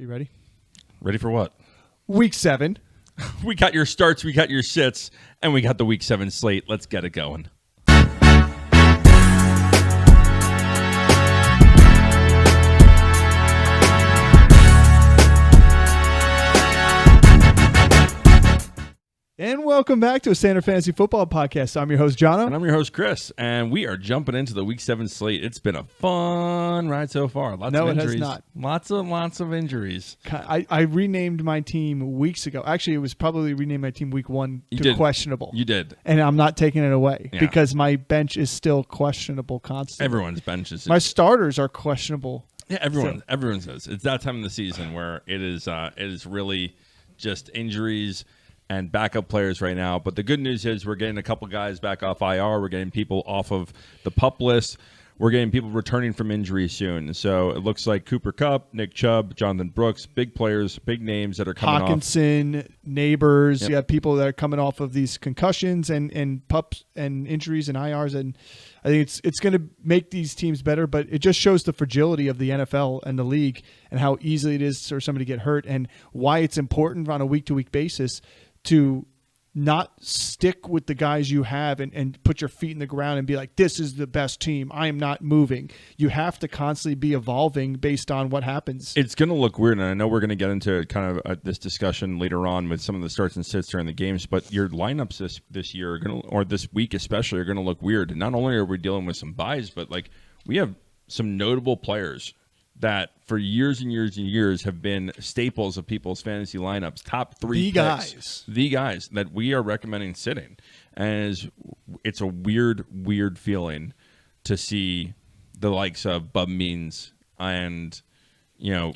You ready? Ready for what? Week 7. We got your starts, we got your sits, and we got the Week 7 slate. Let's get it going. And welcome back to a Standard Fantasy Football Podcast. I'm your host, Jono. And I'm your host, Chris. And we are jumping into the Week 7 slate. It's been a fun ride so far. Lots of injuries. It has not. Lots of injuries. I renamed my team weeks ago. Actually, it was probably renamed my team week 1 to questionable. You did. And I'm not taking it away because my bench is still questionable constantly. Everyone's bench is. My starters are questionable. Yeah, everyone says. It's that time of the season where it is really just injuries and backup players right now. But the good news is we're getting a couple guys back off IR. We're getting people off of the PUP list. We're getting people returning from injury soon. So it looks like Cooper Kupp, Nick Chubb, Jonathan Brooks, big players, big names that are coming Hawkinson, Neighbors. Yep. You have people that are coming off of these concussions and PUPs and injuries and IRs. And I think it's going to make these teams better, but it just shows the fragility of the NFL and the league and how easily it is for somebody to get hurt and why it's important on a week-to-week basis to not stick with the guys you have and put your feet in the ground and be like, this is the best team. I am not moving. You have to constantly be evolving based on what happens. It's going to look weird, and I know we're going to get into kind of this discussion later on with some of the starts and sits during the games, but your lineups this year, or this week especially, are going to look weird. And not only are we dealing with some buys, but like we have some notable players that for years and years and years have been staples of people's fantasy lineups, top 3 picks. The guys that we are recommending sitting. And it's a weird feeling to see the likes of Bub Means and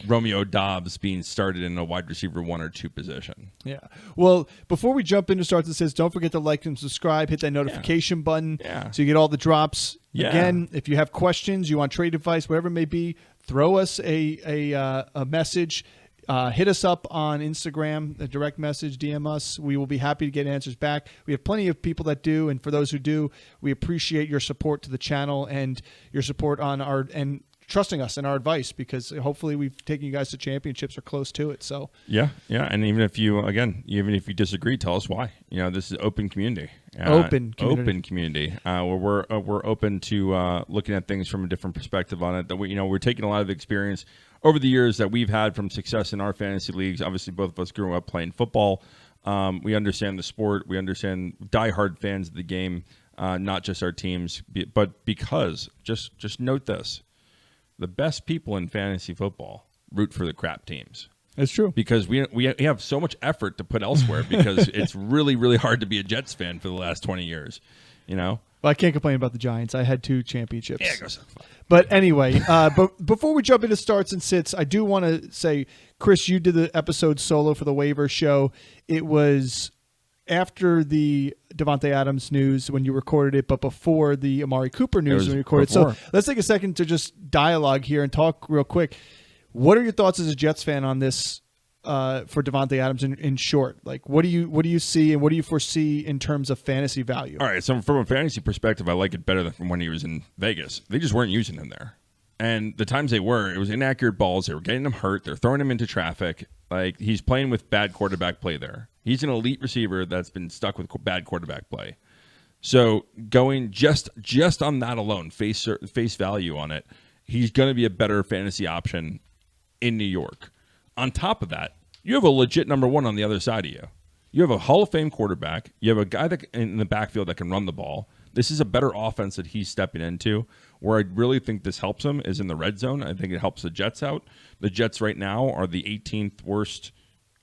Romeo Dobbs being started in a wide receiver 1 or 2 position. Yeah. Well, before we jump into starts and sits, don't forget to like and subscribe. Hit that notification button so you get all the drops. Yeah. Again, if you have questions, you want trade advice, whatever it may be, throw us a message. Hit us up on Instagram, a direct message, DM us. We will be happy to get answers back. We have plenty of people that do, and for those who do, we appreciate your support to the channel and your support on and trusting us and our advice, because hopefully we've taken you guys to championships or close to it. So yeah, and even if you disagree, tell us why. This is open community. Open community. Where we're open to looking at things from a different perspective on it. That we're taking a lot of experience over the years that we've had from success in our fantasy leagues. Obviously, both of us grew up playing football. We understand the sport. We understand diehard fans of the game, not just our teams, but because just note this. The best people in fantasy football root for the crap teams. It's true. Because we have so much effort to put elsewhere because it's really, really hard to be a Jets fan for the last 20 years, Well, I can't complain about the Giants. I had 2 championships. Yeah, it goes. But anyway, but before we jump into starts and sits, I do want to say, Chris, you did the episode solo for the waiver show. It was after the Davante Adams news when you recorded it, but before the Amari Cooper news when you recorded it. So let's take a second to just dialogue here and talk real quick. What are your thoughts as a Jets fan on this for Davante Adams in short? Like, what do you see and what do you foresee in terms of fantasy value? All right, so from a fantasy perspective, I like it better than from when he was in Vegas. They just weren't using him there. And the times they were, it was inaccurate balls. They were getting him hurt. They're throwing him into traffic. Like, he's playing with bad quarterback play there. He's an elite receiver that's been stuck with bad quarterback play. So going just on that alone, face value on it, he's going to be a better fantasy option in New York. On top of that, you have a legit number 1 on the other side of you. You have a Hall of Fame quarterback. You have a guy that in the backfield that can run the ball. This is a better offense that he's stepping into. Where I really think this helps him is in the red zone. I think it helps the Jets out. The Jets right now are the 18th worst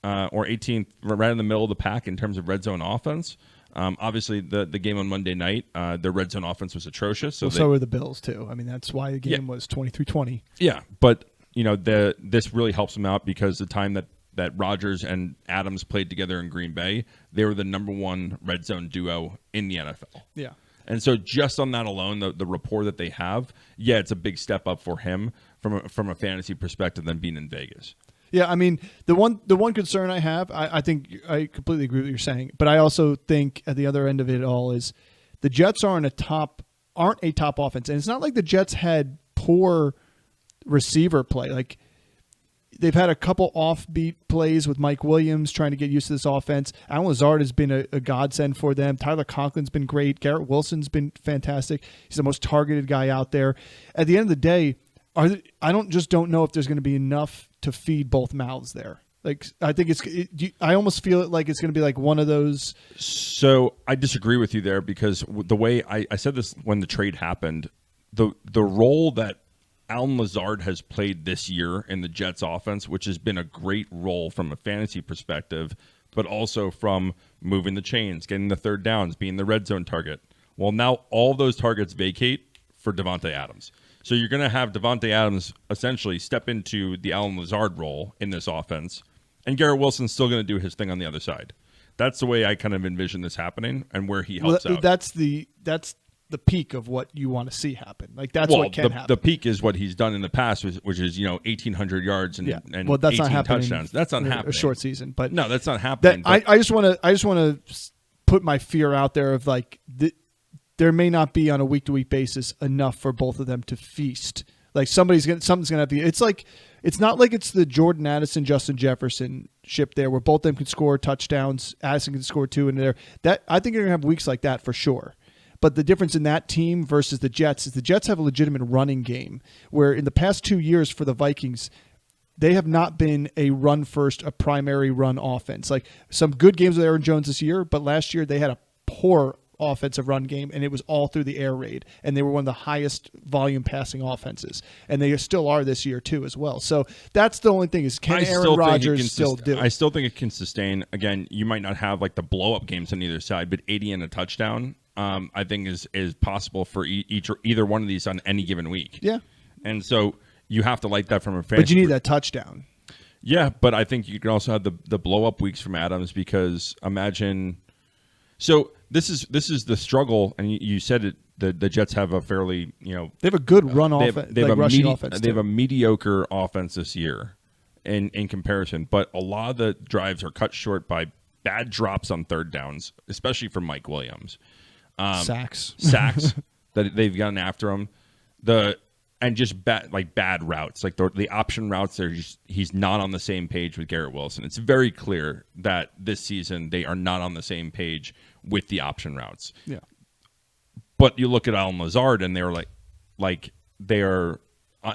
or 18th, right in the middle of the pack in terms of red zone offense. Obviously, the game on Monday night, the red zone offense was atrocious. So were the Bills, too. I mean, that's why the game was 23-20. Yeah, but this really helps them out because the time that Rodgers and Adams played together in Green Bay, they were the number 1 red zone duo in the NFL. Yeah. And so just on that alone, the rapport that they have, it's a big step up for him from a fantasy perspective than being in Vegas. Yeah, I mean, the one concern I have, I think I completely agree with what you're saying, but I also think at the other end of it all is the Jets aren't a top offense. And it's not like the Jets had poor receiver play. Like they've had a couple offbeat plays with Mike Williams trying to get used to this offense. Allen Lazard has been a godsend for them. Tyler Conklin's been great. Garrett Wilson's been fantastic. He's the most targeted guy out there. At the end of the day, I don't know if there's going to be enough to feed both mouths there. Like, I think I almost feel it like it's going to be like one of those. So I disagree with you there, because the way I said this when the trade happened, the role that Allen Lazard has played this year in the Jets offense, which has been a great role from a fantasy perspective, but also from moving the chains, getting the third downs, being the red zone target. Well, now all those targets vacate for Davante Adams. So you're going to have Davante Adams essentially step into the Allen Lazard role in this offense, and Garrett Wilson's still going to do his thing on the other side. That's the way I kind of envision this happening, and where he helps out. That's the peak of what you want to see happen. Like, that's what can happen. The peak is what he's done in the past, which is 1,800 yards and that's 18 not happening touchdowns. That's not happening. A short season, but no, that's not happening. I just want to put my fear out there of like there may not be on a week-to-week basis enough for both of them to feast. Like, something's gonna be. It's not like it's the Jordan Addison, Justin Jefferson ship there, where both of them can score touchdowns. Addison can score 2 in there. That I think you're gonna have weeks like that for sure. But the difference in that team versus the Jets is the Jets have a legitimate running game, where in the past 2 years for the Vikings, they have not been a run-first, a primary run offense. Like, some good games with Aaron Jones this year, but last year they had a poor offensive run game, and it was all through the air raid, and they were one of the highest volume passing offenses, and they still are this year too as well. So that's the only thing is, can Aaron Rodgers still do it? I still think it can sustain. Again, you might not have like the blow-up games on either side, but 80 and a touchdown I think is possible for either one of these on any given week. Yeah. And so you have to like that from a fan. But you need that touchdown. Yeah, but I think you can also have the blow-up weeks from Adams, because imagine – so this is the struggle, and you said it. The Jets have a fairly they have a good run offense. They have rushing offense. They have a mediocre offense this year, in comparison. But a lot of the drives are cut short by bad drops on third downs, especially from Mike Williams. Sacks that they've gotten after him. And just bad routes, like the option routes. He's not on the same page with Garrett Wilson. It's very clear that this season they are not on the same page with the option routes. Yeah. But you look at Allen Lazard, and they're like they are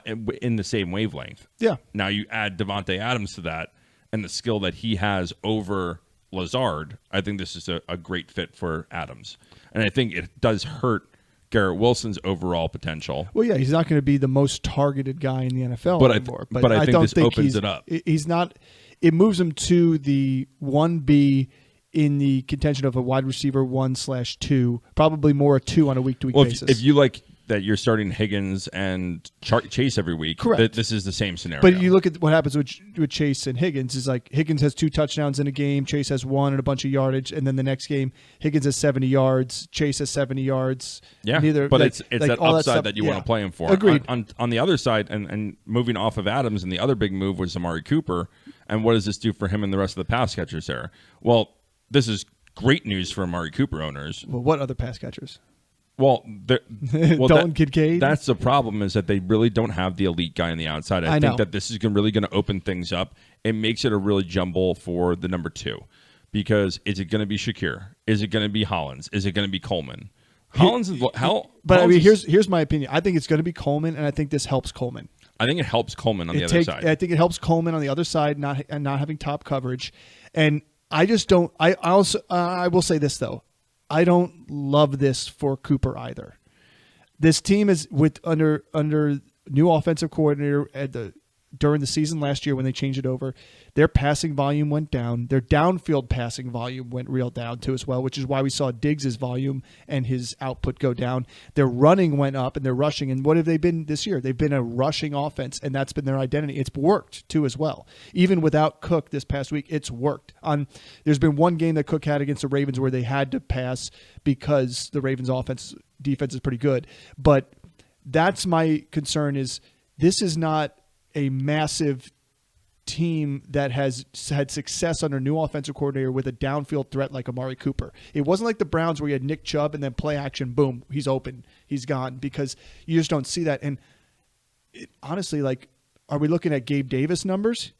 in the same wavelength. Yeah. Now you add Davante Adams to that, and the skill that he has over Lazard. I think this is a great fit for Adams, and I think it does hurt Garrett Wilson's overall potential. Well, yeah, he's not going to be the most targeted guy in the NFL anymore. But I think this opens it up. He's not. It moves him to the 1B in the contention of a wide receiver 1/2, probably more a 2 on a week-to-week basis. If you like that, you're starting Higgins and Chase every week. Correct. This is the same scenario. But you look at what happens with Chase and Higgins. Is like Higgins has 2 touchdowns in a game, Chase has 1 and a bunch of yardage, and then the next game Higgins has 70 yards, Chase has 70 yards. Yeah, but it's that upside that you want to play him for. Agreed. On the other side, and moving off of Adams, and the other big move was Amari Cooper. And what does this do for him and the rest of the pass catchers there? Well, this is great news for Amari Cooper owners. Well, what other pass catchers? Well, Dalton Kincaid. That's the problem, is that they really don't have the elite guy on the outside. I think that this is really going to open things up. It makes it a really jumble for the number 2, because is it going to be Shakir? Is it going to be Hollins? Is it going to be Coleman? Here's my opinion. I think it's going to be Coleman, and I think this helps Coleman. I think it helps Coleman on the other side. I think it helps Coleman on the other side, not having top coverage, and I just don't. I will say this though. I don't love this for Cooper either. This team is under new offensive coordinator during the season last year when they changed it over. Their passing volume went down. Their downfield passing volume went real down too as well, which is why we saw Diggs' volume and his output go down. Their running went up and their rushing. And what have they been this year? They've been a rushing offense, and that's been their identity. It's worked too as well. Even without Cook this past week, it's worked. There's been one game that Cook had against the Ravens where they had to pass because the Ravens' defense is pretty good. But that's my concern, is this is not a massive team that has had success under new offensive coordinator with a downfield threat like Amari Cooper. It wasn't like the Browns where you had Nick Chubb and then play action, boom, he's open, he's gone, because you just don't see that. And honestly, like, are we looking at Gabe Davis numbers?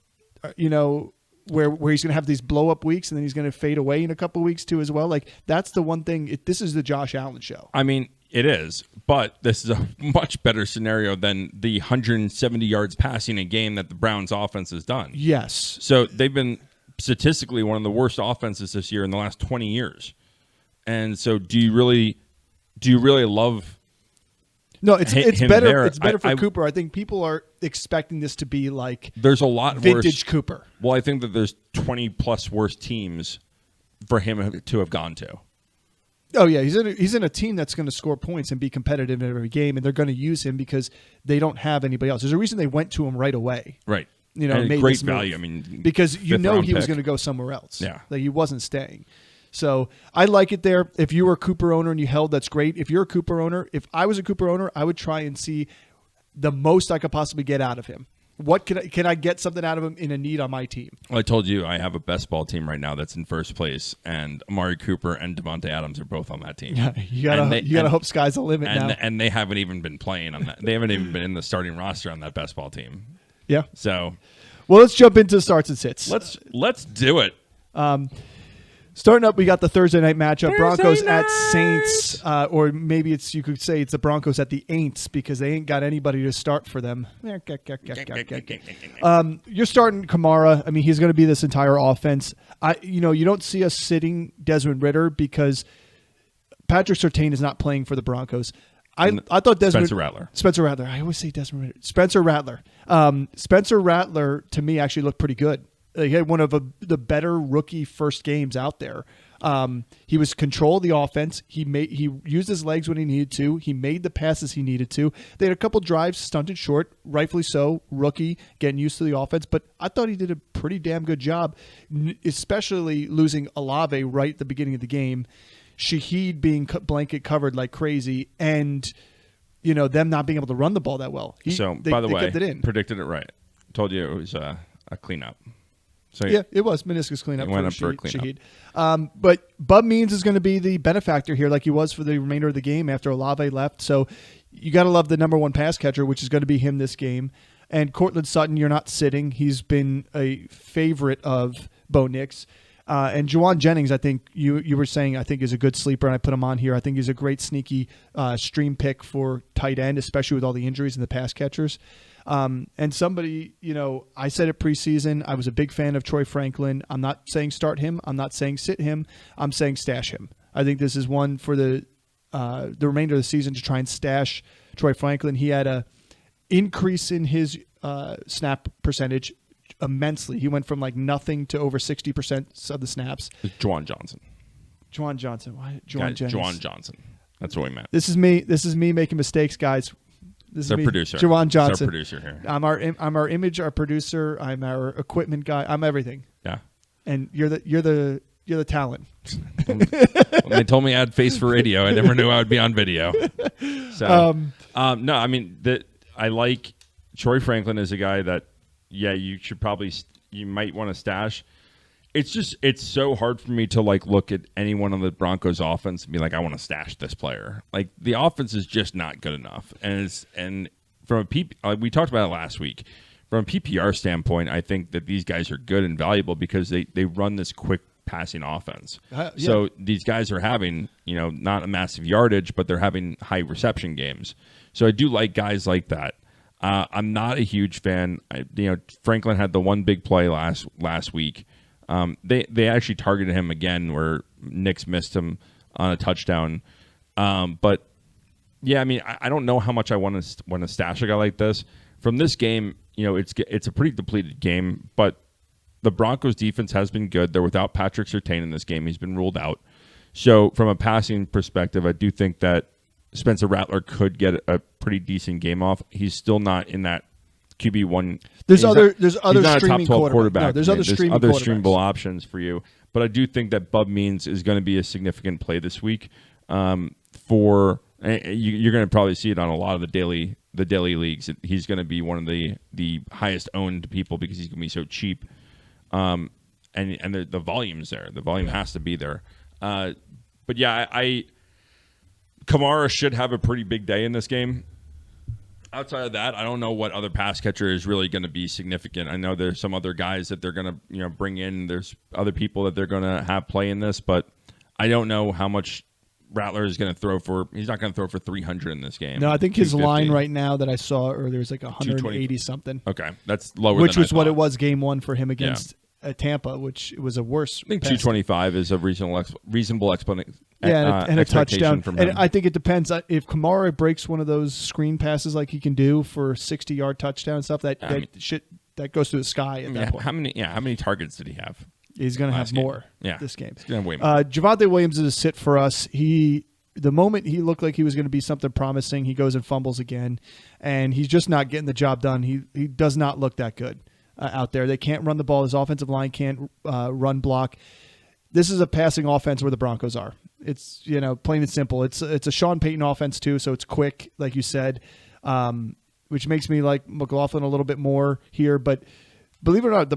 Where he's going to have these blow up weeks and then he's going to fade away in a couple of weeks too as well. Like that's the one thing. This is the Josh Allen show. I mean, it is, but this is a much better scenario than the 170 yards passing a game that the Browns offense has done. Yes. So they've been statistically one of the worst offenses this year in the last 20 years. And so do you really love? No, it's better. There. It's better for Cooper. I think people are expecting this to be like there's a lot vintage worse. Cooper. Well, I think that there's 20 plus worse teams for him to have gone to. Oh yeah, he's in a team that's going to score points and be competitive in every game, and they're going to use him because they don't have anybody else. There's a reason they went to him right away. Right. And made great value. I mean, because he was going to go somewhere else. Yeah. Like he wasn't staying. So I like it there. If you were a Cooper owner and you held, that's great. If you're a Cooper owner, if I was a Cooper owner, I would try and see the most I could possibly get out of him. What can I get something out of him in a need on my team? Well, I told you I have a best ball team right now that's in first place, and Amari Cooper and Devontae Adams are both on that team. Yeah, you gotta hope sky's the limit now. And they haven't even been playing on that. They haven't even been in the starting roster on that best ball team. Yeah. So, well, let's jump into starts and sits. Let's do it. Starting up, we got the Thursday night matchup, Broncos at Saints, or maybe you could say it's the Broncos at the Aints because they ain't got anybody to start for them. You're starting Kamara. I mean, he's going to be this entire offense. You don't see us sitting Desmond Ridder because Patrick Surtain is not playing for the Broncos. I thought Desmond Spencer Rattler. I always say Desmond Ridder. Spencer Rattler. Spencer Rattler to me actually looked pretty good. He had one of the better rookie first games out there. He was control of the offense. He used his legs when he needed to. He made the passes he needed to. They had a couple drives stunted short, rightfully so. Rookie getting used to the offense, but I thought he did a pretty damn good job, especially losing Olave right at the beginning of the game. Shaheed being blanket covered like crazy, and them not being able to run the ball that well. By the way, kept it in. Predicted it right. Told you it was a cleanup. So yeah, it was meniscus cleanup. Went up for a cleanup. Shaheed. But Bub Means is going to be the benefactor here, like he was for the remainder of the game after Olave left. So you got to love the number one pass catcher, which is going to be him this game. And Cortland Sutton, you're not sitting. He's been a favorite of Bo Nix. And Juwan Jennings, I think you were saying, I think is a good sleeper, and I put him on here. I think he's a great sneaky stream pick for tight end, especially with all the injuries and the pass catchers. And somebody, I said it preseason, I was a big fan of Troy Franklin. I'm not saying start him. I'm not saying sit him. I'm saying stash him. I think this is one for the remainder of the season to try and stash Troy Franklin. He had a increase in his snap percentage immensely. He went from like nothing to over 60% of the snaps. Juwan Johnson. Why Juwan Johnson. That's what we meant. This is me making mistakes, guys. This is our producer. Juwan Johnson. It's our producer here. I'm our image, our producer. I'm our equipment guy. I'm everything. Yeah. And you're the talent. When they told me I had face for radio, I never knew I would be on video. So no, I mean I like Troy Franklin is a guy that you might want to stash. It's so hard for me to look at anyone on the Broncos offense and be like, I want to stash this player. Like the offense is just not good enough. And from we talked about it last week. From a PPR standpoint, I think that these guys are good and valuable because they run this quick passing offense. Yeah. So these guys are having, not a massive yardage, but they're having high reception games. So I do like guys like that. I'm not a huge fan. Franklin had the one big play last week. They actually targeted him again where Nix missed him on a touchdown. But yeah, I mean, I don't know how much I want to stash a guy like this. From this game, it's a pretty depleted game, but the Broncos defense has been good. They're without Patrick Surtain in this game. He's been ruled out. So from a passing perspective, I do think that Spencer Rattler could get a pretty decent game off. He's still not in that QB1. There's other top streaming 12 quarterback. No, there's other streamable options for you. But I do think that Bub Means is going to be a significant play this week. You're going to probably see it on a lot of the daily leagues. He's going to be one of the highest owned people because he's going to be so cheap. And the volume's there. The volume has to be there. But yeah, Kamara should have a pretty big day in this game. Outside of that, I don't know what other pass catcher is really going to be significant. I know there's some other guys that they're going to bring in. There's other people that they're going to have play in this, but I don't know how much Rattler is going to throw for. He's not going to throw for 300 in this game. No, I think his line right now that I saw earlier is like 180 something. Okay, that's lower. Which was what it was game one for him against Tampa, which was a worse. I think 225 is a reasonable explanation. And a touchdown. And I think it depends if Kamara breaks one of those screen passes like he can do for 60-yard touchdown stuff. That goes to the sky at that point. How many targets did he have? He's going to have more this game. He's going to have way more. Javonte Williams is a sit for us. The moment he looked like he was going to be something promising, he goes and fumbles again, and he's just not getting the job done. He does not look that good out there. They can't run the ball. His offensive line can't run block. This is a passing offense where the Broncos are. It's plain and simple. It's a Sean Payton offense too, so it's quick, like you said, which makes me like McLaughlin a little bit more here. But believe it or not,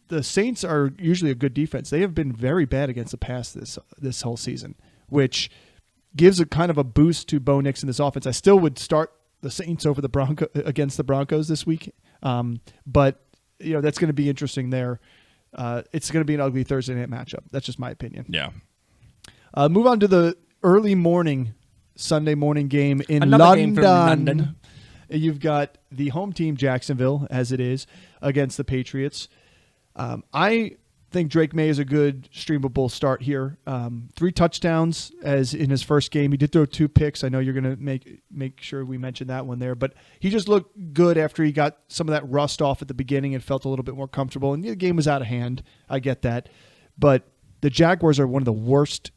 the Saints are usually a good defense. They have been very bad against the pass this whole season, which gives a kind of a boost to Bo Nix in this offense. I still would start the Saints over against the Broncos this week, but that's going to be interesting there. It's going to be an ugly Thursday night matchup. That's just my opinion. Yeah. Move on to the early morning Sunday morning game in Another game from London. You've got the home team Jacksonville, as it is, against the Patriots. I think Drake May is a good streamable start here. 3 touchdowns as in his first game. He did throw 2 picks. I know you're going to make sure we mention that one there, but he just looked good after he got some of that rust off at the beginning and felt a little bit more comfortable. And the game was out of hand. I get that. But the Jaguars are one of the worst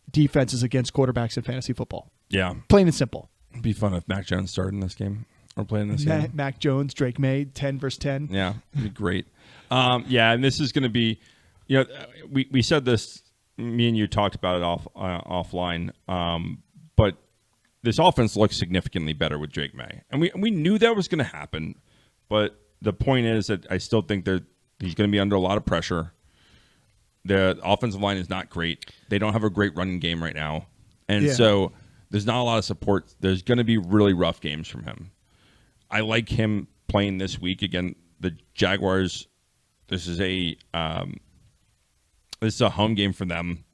defenses against quarterbacks in fantasy football. Yeah. Plain and simple. It'd be fun if Mac Jones started in this game or playing this game. Mac Jones, Drake May, 10 versus 10. Yeah, it'd be great. And this is going to be, we said this, me and you talked about it offline, but this offense looks significantly better with Drake May. And we knew that was going to happen, but the point is that I still think that he's going to be under a lot of pressure. The offensive line is not great. They don't have a great running game right now. And so there's not a lot of support. There's going to be really rough games from him. I like him playing this week. Again, the Jaguars, this is a home game for them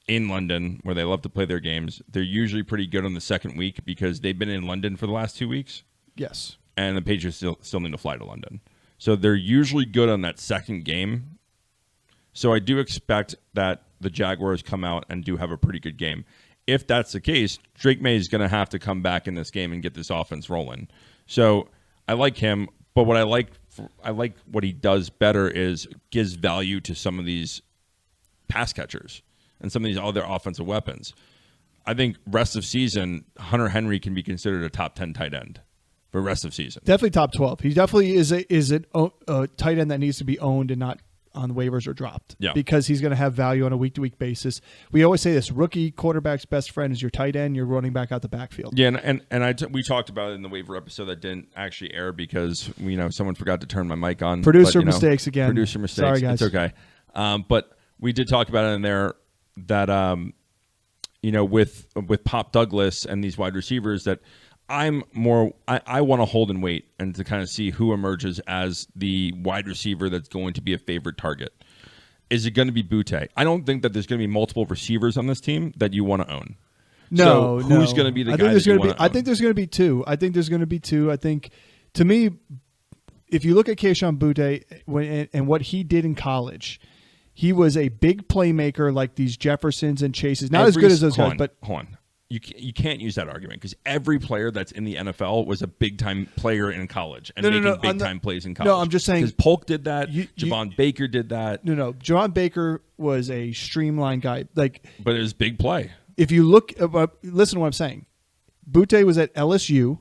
in London where they love to play their games. They're usually pretty good on the second week because they've been in London for the last 2 weeks. Yes. And the Patriots still need to fly to London. So they're usually good on that second game. So I do expect that the Jaguars come out and do have a pretty good game. If that's the case, Drake May is going to have to come back in this game and get this offense rolling. So I like him, but what I like what he does better is gives value to some of these pass catchers and some of these other offensive weapons. I think rest of season, Hunter Henry can be considered a top 10 tight end for rest of season. Definitely top 12. He definitely is a tight end that needs to be owned and not on waivers or dropped because he's going to have value on a week-to-week basis. We always say this, rookie quarterback's best friend is your tight end, your running back out the backfield. Yeah, and we talked about it in the waiver episode that didn't actually air because someone forgot to turn my mic on. Mistakes again. Producer mistakes. Sorry, guys. It's okay. But we did talk about it in there that with Pop Douglas and these wide receivers that I want to hold and wait and to kind of see who emerges as the wide receiver that's going to be a favorite target. Is it going to be Butte? I don't think that there's going to be multiple receivers on this team that you want to own. No, who's going to be the guy that you want to own? I think there's going to be two. I think, to me, if you look at Kayshon Butte and what he did in college, he was a big playmaker like these Jeffersons and Chases. Not as good as those guys, but hold on. You can't use that argument because every player that's in the NFL was a big-time player in collge and making big-time plays in college. No, I'm just saying. Because Polk did that. Javon Baker did that. No. Javon Baker was a streamlined guy. But it was big play. If you look, listen to what I'm saying. Butte was at LSU,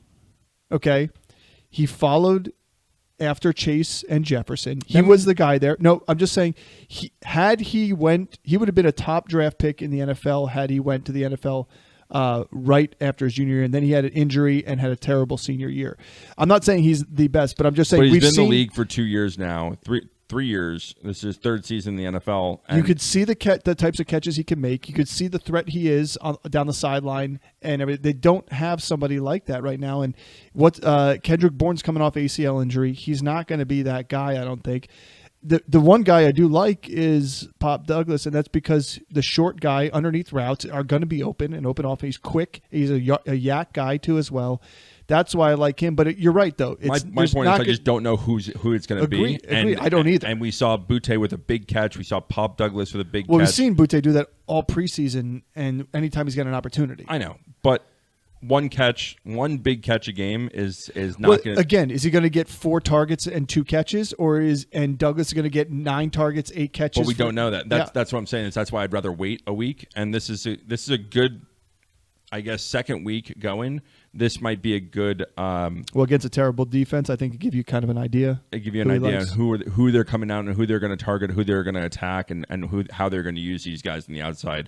okay? He followed after Chase and Jefferson. He was the guy there. No, I'm just saying, he would have been a top draft pick in the NFL had he went to the NFL right after his junior year, and then he had an injury and had a terrible senior year. I'm not saying he's the best, but I'm just saying he's been in the league for 2 years now, 3 years. This is his third season in the NFL. And you could see the types of catches he can make. You could see the threat he is down the sideline, and everything. They don't have somebody like that right now. And Kendrick Bourne's coming off ACL injury. He's not going to be that guy, I don't think. The one guy I do like is Pop Douglas, and that's because the short guy underneath routes are going to be open and open off. He's quick. He's a yak guy too as well. That's why I like him. But you're right, though. My point is I just don't know who it's going to be. Agree. I don't either. And we saw Butte with a big catch. We saw Pop Douglas with a big catch. Well, we've seen Butte do that all preseason, and anytime he's got an opportunity. I know, but one big catch a game is not going to. Again, is he going to get 4 targets and 2 catches, and Douglas is going to get 9 targets, 8 catches? Well, we don't know that. That's what I'm saying. That's why I'd rather wait a week. And this is a good, I guess, second week going. This might be a good. Against a terrible defense, I think it give you kind of an idea. It give you an idea on who they're coming out and who they're going to target, who they're going to attack, and how they're going to use these guys on the outside.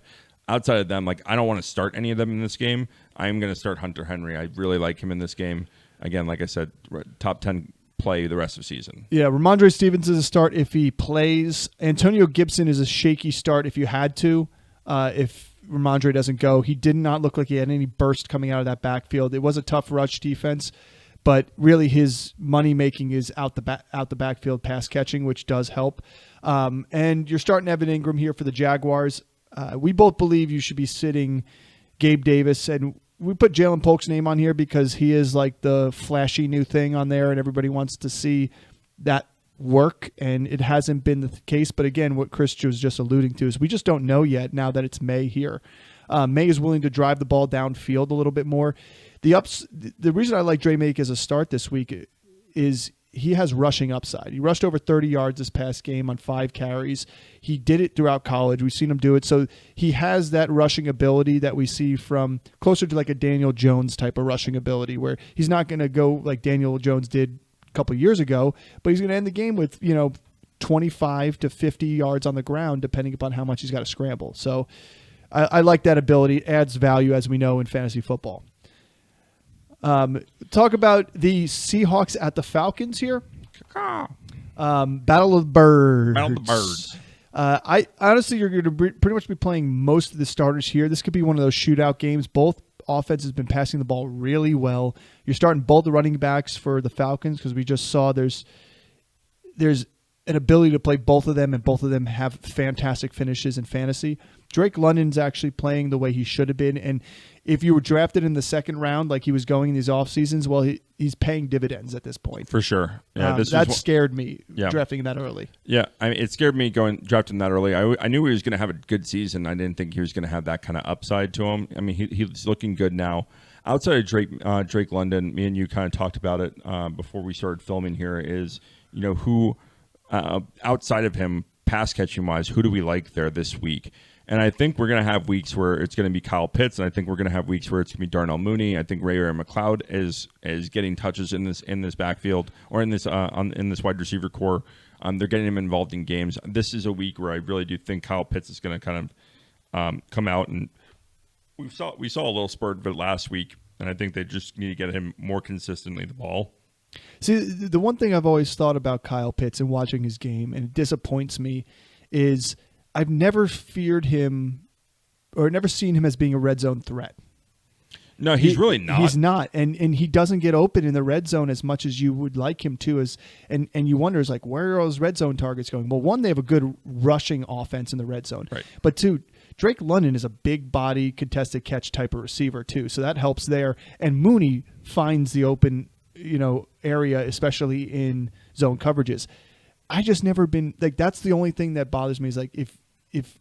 Outside of them, I don't want to start any of them in this game. I'm going to start Hunter Henry. I really like him in this game. Again, like I said, top 10 play the rest of the season. Yeah, Ramondre Stevens is a start if he plays. Antonio Gibson is a shaky start if you had to. If Ramondre doesn't go, he did not look like he had any burst coming out of that backfield. It was a tough rush defense, but really his money making is out the backfield pass catching, which does help. And you're starting Evan Ingram here for the Jaguars. We both believe you should be sitting Gabe Davis, and we put Jalen Polk's name on here because he is like the flashy new thing on there, and everybody wants to see that work, and it hasn't been the case. But again, what Chris was just alluding to is we just don't know yet now that it's May here. May is willing to drive the ball downfield a little bit more. The reason I like Dre Make as a start this week is he has rushing upside. He rushed over 30 yards this past game on 5 carries. He did it throughout college. We've seen him do it. So he has that rushing ability that we see from closer to like a Daniel Jones type of rushing ability, where he's not going to go like Daniel Jones did a couple years ago, but he's going to end the game with, 25 to 50 yards on the ground, depending upon how much he's got to scramble. So I like that ability. It adds value, as we know, in fantasy football. Talk about the Seahawks at the Falcons here. Battle of the Birds. I honestly, you're going to pretty much be playing most of the starters here. This could be one of those shootout games. Both offenses have been passing the ball really well. You're starting both the running backs for the Falcons because we just saw there's an ability to play both of them, and both of them have fantastic finishes in fantasy. Drake London's actually playing the way he should have been, and if you were drafted in the second round like he was going in these off seasons, well, he's paying dividends at this point. For sure. Yeah, that scared me drafting that early. Yeah, it scared me drafting that early. I knew he was going to have a good season. I didn't think he was going to have that kind of upside to him. I mean, he's looking good now. Outside of Drake London, me and you kind of talked about it before we started filming here, is who outside of him, pass catching wise, who do we like there this week? And I think we're going to have weeks where it's going to be Kyle Pitts, and I think we're going to have weeks where it's going to be Darnell Mooney. I think Ray McLeod is getting touches in this backfield or in this wide receiver core. They're getting him involved in games. This is a week where I really do think Kyle Pitts is going to kind of come out, and we saw a little spurt of it last week, and I think they just need to get him more consistently the ball. See, the one thing I've always thought about Kyle Pitts and watching his game, and it disappoints me, is I've never feared him or never seen him as being a red zone threat. No, he's really not. He's not, and he doesn't get open in the red zone as much as you would like him to. And you wonder, is like, where are those red zone targets going? Well, one, they have a good rushing offense in the red zone, right. But two, Drake London is a big body contested catch type of receiver too, so that helps there. And Mooney finds the open area, especially in zone coverages. I just never been like, that's the only thing that bothers me is like if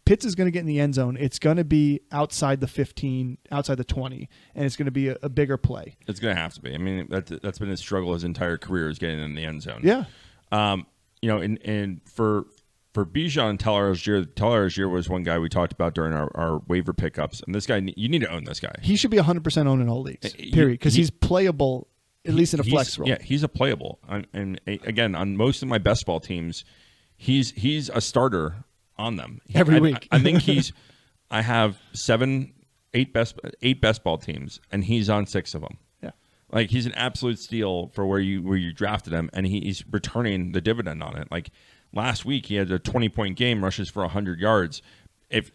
Pitts is going to get in the end zone, it's going to be outside the 15, outside the 20, and it's going to be a bigger play. It's going to have to be. I mean, that's been his struggle his entire career, is getting in the end zone. Yeah. And for Bijan and Tyler Algier was one guy we talked about during our waiver pickups, and this guy, you need to own this guy. He should be 100% owned in all leagues, period, because he's playable, at least in a flex role. Yeah, he's a playable. And again, on most of my best ball teams, he's a starter on them every week. I think I have 8 best ball teams, and he's on 6 of them. Yeah, like he's an absolute steal for where you drafted him, and he's returning the dividend on it. Like Last week he had a 20-point game, rushes for 100 yards. If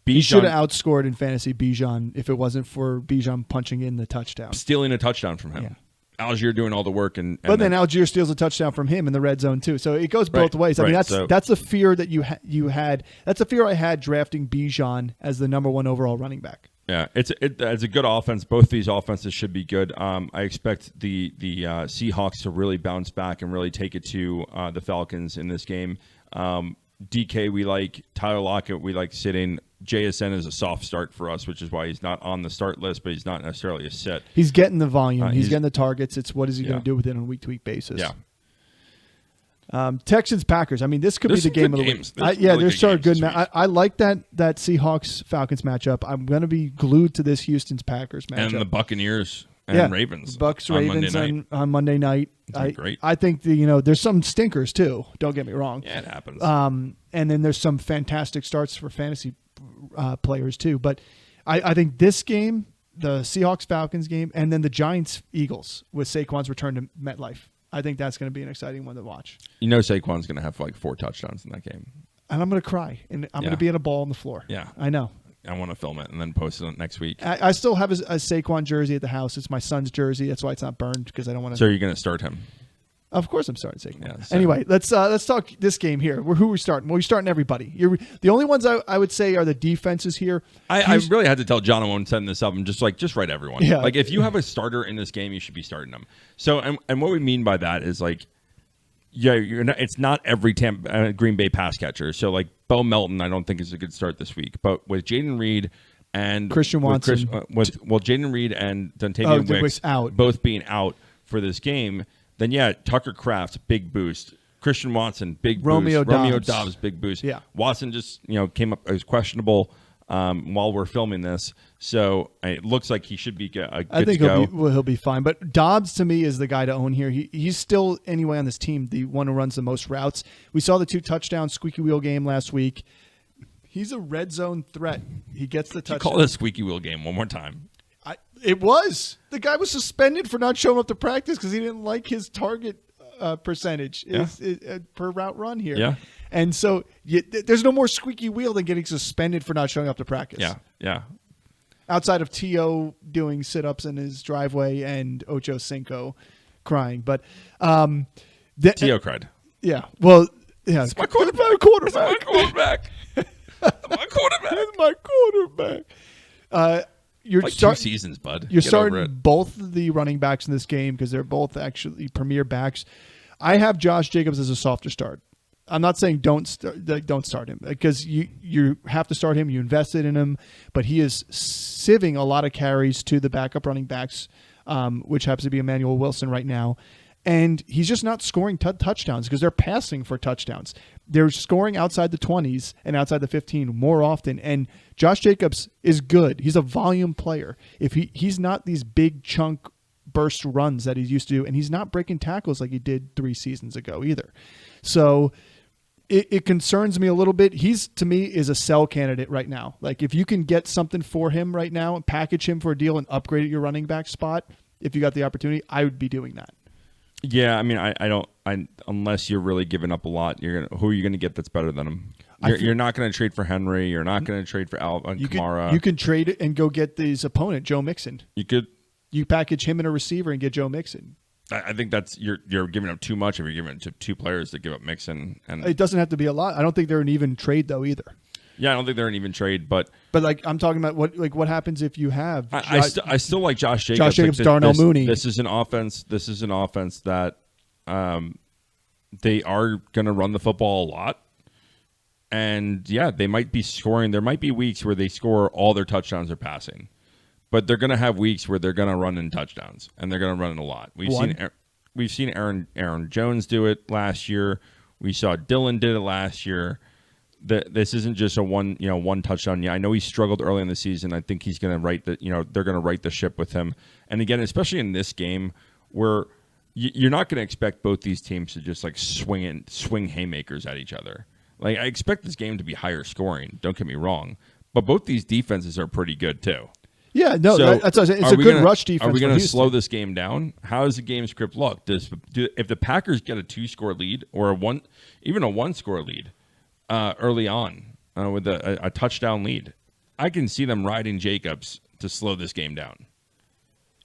he should have outscored in fantasy Bijan if it wasn't for Bijan punching in the touchdown, stealing a touchdown from him. Yeah. Algier doing all the work, but then Algier steals a touchdown from him in the red zone too. So it goes both ways. I mean, that's a fear that you had. That's a fear I had drafting Bijan as the number 1 overall running back. Yeah, it's a good offense. Both these offenses should be good. I expect the Seahawks to really bounce back and really take it to the Falcons in this game. DK we like, Tyler Lockett we like sitting. JSN is a soft start for us, which is why he's not on the start list, but he's not necessarily a sit. He's getting the volume. He's getting the targets. It's what is he going to do with it on a week-to-week basis. Yeah. Texans Packers. I mean, this could be the game of the week. There's so good. I like that Seahawks Falcons matchup. I'm going to be glued to this Houston's Packers matchup. And the Buccaneers and Ravens. Bucks Ravens on Monday night. Great. I think there's some stinkers too. Don't get me wrong. Yeah, it happens. And then there's some fantastic starts for fantasy players too. But I think this game, the Seahawks Falcons game, and then the Giants Eagles with Saquon's return to MetLife. I think that's going to be an exciting one to watch. You know Saquon's going to have like 4 touchdowns in that game. And I'm going to cry. And I'm going to be at a ball on the floor. Yeah. I know. I want to film it and then post it next week. I still have a Saquon jersey at the house. It's my son's jersey. That's why it's not burned, because I don't want to. So you're going to start him? Of course I'm starting Saquon. Yeah, so. Anyway, let's talk this game here. Who are we starting? Well, we're starting everybody. The only ones I would say are the defenses here. I really had to tell John when setting this up. I'm just write everyone. Yeah. Like if you have a starter in this game, you should be starting them. So and what we mean by that is like, it's not every Green Bay pass catcher. So like Bo Melton, I don't think is a good start this week. But with Jaden Reed and Christian Watson, Jaden Reed and Dontavian Wicks out, both being out for this game, then Tucker Kraft, big boost. Christian Watson, big Romeo boost. Romeo Dobbs, big boost. Yeah. Watson just came up as questionable while we're filming this, so it looks like he should be good. I think he'll be fine. But Dobbs to me is the guy to own here. He's still anyway on this team the one who runs the most routes. We saw the 2 touchdown squeaky wheel game last week. He's a red zone threat. He gets the touchdown. Call it a squeaky wheel game one more time. It was. The guy was suspended for not showing up to practice because he didn't like his target percentage per route run here. Yeah. And so there's no more squeaky wheel than getting suspended for not showing up to practice. Yeah. Outside of T.O. doing sit-ups in his driveway and Ocho Cinco crying. But T.O. cried. Yeah. Well, yeah. It's my quarterback. It's my quarterback. It's my quarterback. You're like 2 seasons, bud. You're starting both of the running backs in this game because they're both actually premier backs. I have Josh Jacobs as a softer start. I'm not saying don't start him because you have to start him. You invested in him, but he is sieving a lot of carries to the backup running backs, which happens to be Emmanuel Wilson right now. And he's just not scoring touchdowns because they're passing for touchdowns. They're scoring outside the 20s and outside the 15 more often. And Josh Jacobs is good. He's a volume player. If he's not these big chunk burst runs that he's used to do, and he's not breaking tackles like he did 3 seasons ago either. So it concerns me a little bit. He's, to me, is a sell candidate right now. Like if you can get something for him right now and package him for a deal and upgrade at your running back spot, if you got the opportunity, I would be doing that. Yeah, I mean, I don't. Unless you're really giving up a lot, who are you going to get that's better than him? You're not going to trade for Henry. You're not going to trade for Kamara. You can trade it and go get his opponent, Joe Mixon. You could. You package him and a receiver and get Joe Mixon. I think that's you're giving up too much if you're giving it to 2 players to give up Mixon. And it doesn't have to be a lot. I don't think they're an even trade though either. Yeah, I don't think they're an even trade, but like I'm talking about what happens if you have. I still like Josh Jacobs. Josh Jacobs, Darnell Mooney. This is an offense. This is an offense that they are going to run the football a lot, and they might be scoring. There might be weeks where they score all their touchdowns are passing, but they're going to have weeks where they're going to run in touchdowns, and they're going to run it a lot. We've seen Aaron Jones do it last year. We saw Dylan did it last year. This isn't just a one touchdown. Yeah, I know he struggled early in the season. I think he's going to they're going to right the ship with him. And again, especially in this game where you're not going to expect both these teams to just like swing haymakers at each other. Like I expect this game to be higher scoring. Don't get me wrong, but both these defenses are pretty good too. Yeah, no, So that's what I'm saying. It's a good rush defense. Are we going to slow this game down? How does the game script look? If the Packers get a 2-score lead or even a 1-score lead early on with a touchdown lead, I can see them riding Jacobs to slow this game down.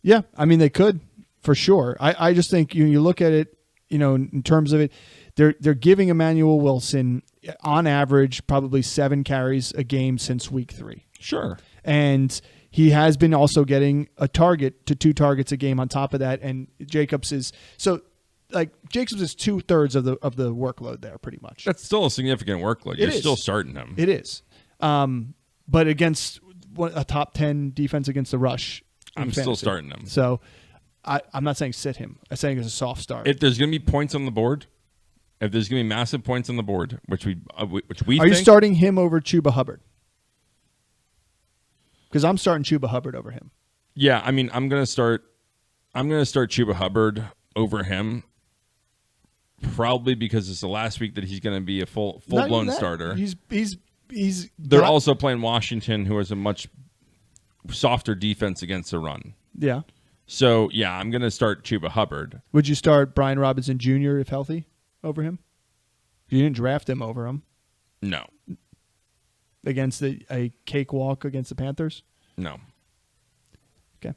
Yeah, I mean they could for sure. I just think you look at it, in terms of it, they're giving Emmanuel Wilson on average probably 7 carries a game since week 3. Sure, and he has been also getting a target to 2 targets a game on top of that. And Jacobs is 2/3 of the workload there, pretty much. That's still a significant workload. You're still starting him. It is, but against a top 10 defense against the rush, I'm still starting him. So I'm not saying sit him. I'm saying it's a soft start. If there's going to be points on the board, if there's going to be massive points on the board, which we are you starting him over Chuba Hubbard? Because I'm starting Chuba Hubbard over him. Yeah, I mean, I'm gonna start Chuba Hubbard over him, probably because it's the last week that he's gonna be a full blown starter. They're also playing Washington, who has a much softer defense against the run. Yeah. So yeah, I'm gonna start Chuba Hubbard. Would you start Brian Robinson Jr. if healthy over him? You didn't draft him over him. No. Against a cakewalk against the Panthers? No. Okay.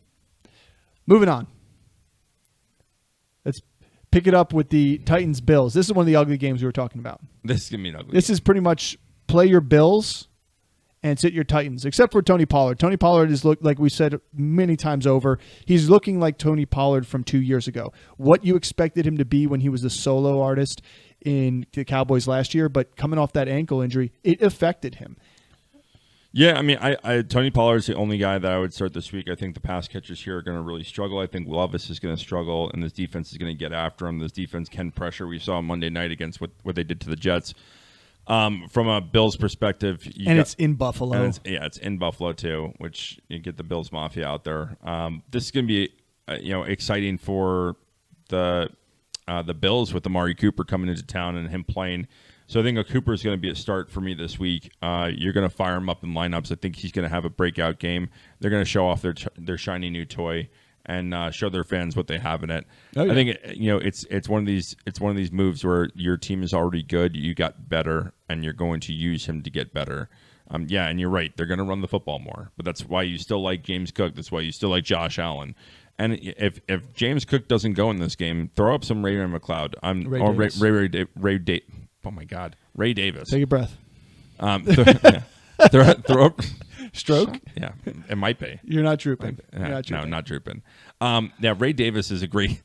Moving on. Let's pick it up with the Titans-Bills. This is one of the ugly games we were talking about. This is going to be an ugly This game. is pretty much play your Bills and sit your Titans, except for Tony Pollard. Tony Pollard is, like we said many times over, he's looking like Tony Pollard from 2 years ago. What you expected him to be when he was a solo artist in the Cowboys last year, but coming off that ankle injury, it affected him. Yeah, I mean, Tony Pollard's the only guy that I would start this week. I think the pass catchers here are going to really struggle. I think Levis is going to struggle, and this defense is going to get after him. This defense can pressure. We saw Monday night against what they did to the Jets. From a Bills perspective, it's in Buffalo. It's in Buffalo too, which you get the Bills Mafia out there. This is going to be exciting for the Bills with Amari Cooper coming into town and him playing. So I think Cooper is going to be a start for me this week. You're going to fire him up in lineups. I think he's going to have a breakout game. They're going to show off their shiny new toy and show their fans what they have in it. Oh, yeah. I think it's one of these moves where your team is already good. You got better, and you're going to use him to get better. And you're right. They're going to run the football more, but that's why you still like James Cook. That's why you still like Josh Allen. And if James Cook doesn't go in this game, throw up some Ray McLeod. Oh my God, Ray Davis. Take a breath. Throw up stroke. Yeah, it might be. You're not drooping. No, not drooping. Ray Davis is a great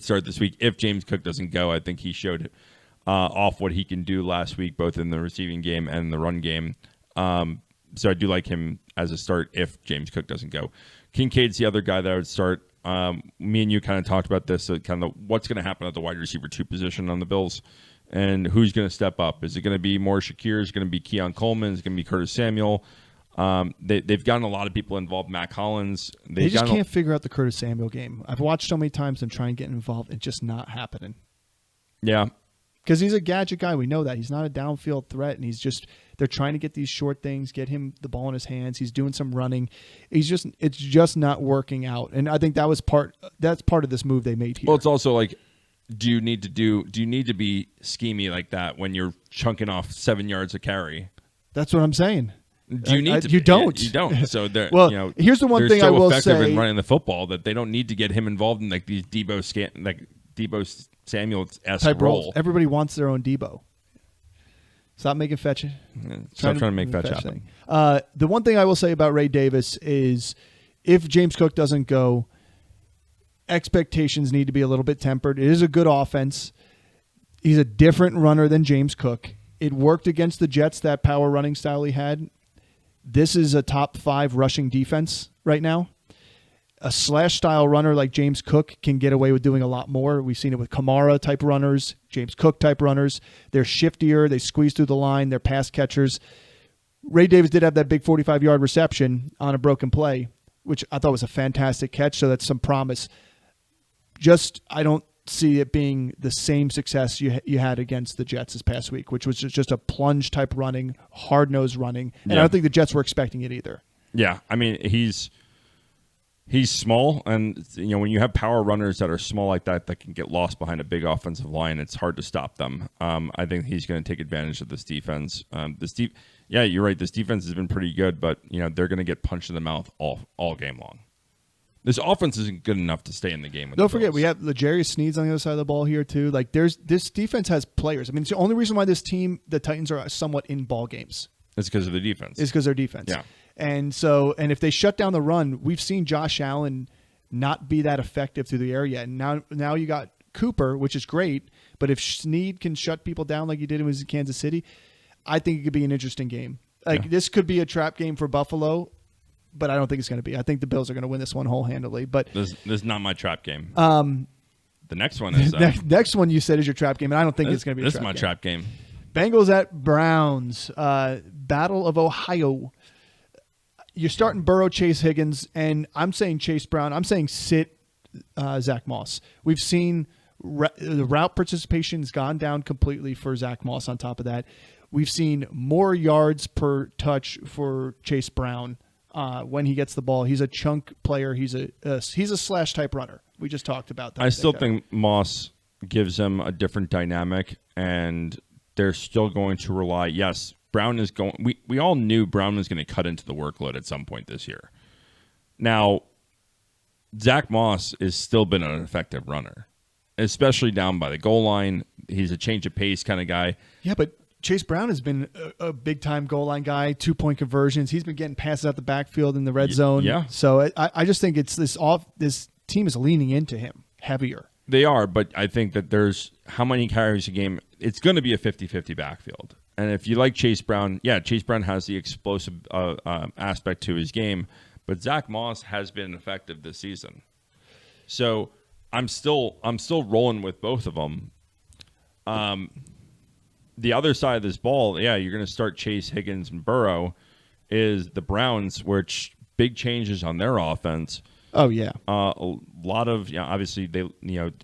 start this week. If James Cook doesn't go, I think he showed off what he can do last week, both in the receiving game and the run game. So I do like him as a start if James Cook doesn't go. Kincaid's the other guy that I would start. Me and you kind of talked about this, kind of what's going to happen at the wide receiver 2 position on the Bills. And who's going to step up? Is it going to be more Shakir? Is it going to be Keon Coleman? Is it going to be Curtis Samuel? They've gotten a lot of people involved. Matt Collins. They just can't figure out the Curtis Samuel game. I've watched so many times them try and get involved. It's just not happening. Yeah. Because he's a gadget guy. We know that. He's not a downfield threat. And they're trying to get these short things, get him the ball in his hands. He's doing some running. It's just not working out. And I think that's part of this move they made here. Well, it's also like, do you need to be schemy like that when you're chunking off 7 yards a carry? That's what I'm saying. Do you need to? You don't. You don't. So here's the one thing I will say: they're so effective in running the football that they don't need to get him involved in like these Debo Samuel-esque role. Everybody wants their own Debo. Stop making fetch. Stop trying to make fetch happen. The one thing I will say about Ray Davis is, if James Cook doesn't go, expectations need to be a little bit tempered. It is a good offense. He's a different runner than James Cook. It worked against the Jets, that power running style he had. This is a top 5 rushing defense right now. A slash style runner like James Cook can get away with doing a lot more. We've seen it with Kamara type runners, James Cook type runners. They're shiftier. They squeeze through the line. They're pass catchers. Ray Davis did have that big 45-yard reception on a broken play, which I thought was a fantastic catch. So that's some promise. I don't see it being the same success you had against the Jets this past week, which was just a plunge type running, hard-nosed running. And I don't think the Jets were expecting it either. Yeah, I mean, he's He's small, and when you have power runners that are small like that can get lost behind a big offensive line, it's hard to stop them. I think he's going to take advantage of this defense. Yeah, you're right. This defense has been pretty good, but they're going to get punched in the mouth all game long. This offense isn't good enough to stay in the game. Don't forget, we have L'Jarius Sneed's on the other side of the ball here too. Like, this defense has players. I mean, it's the only reason why this team, the Titans, are somewhat in ball games. It's because of the defense. It's because of their defense. Yeah. And if they shut down the run, we've seen Josh Allen not be that effective through the air yet. And now you got Cooper, which is great. But if Sneed can shut people down like he did when he was in Kansas City, I think it could be an interesting game. This could be a trap game for Buffalo, but I don't think it's going to be. I think the Bills are going to win this one whole-handedly. But this is not my trap game. The next one is next one you said is your trap game, and I don't think it's going to be. This is my trap game. Bengals at Browns, Battle of Ohio. You're starting Burrow, Chase Higgins, and I'm saying Chase Brown. I'm saying sit Zach Moss. We've seen the route participation has gone down completely for Zach Moss. On top of that, we've seen more yards per touch for Chase Brown when he gets the ball. He's a chunk player. He's a slash type runner. We just talked about that. I still think Moss gives them a different dynamic, and they're still going to rely. Yes, Brown is going. We all knew Brown was going to cut into the workload at some point this year. Now, Zach Moss has still been an effective runner, especially down by the goal line. He's a change of pace kind of guy. Yeah, but Chase Brown has been a big-time goal line guy, 2-point conversions. He's been getting passes out the backfield in the red zone. Yeah. So I just think it's this team is leaning into him heavier. They are, but I think that there's how many carries a game. It's going to be a 50-50 backfield. And if you like Chase Brown, Chase Brown has the explosive aspect to his game, but Zach Moss has been effective this season. So I'm still rolling with both of them. The other side of this ball, you're going to start Chase, Higgins, and Burrow, is the Browns, which big changes on their offense. Oh, yeah. A lot of, obviously, they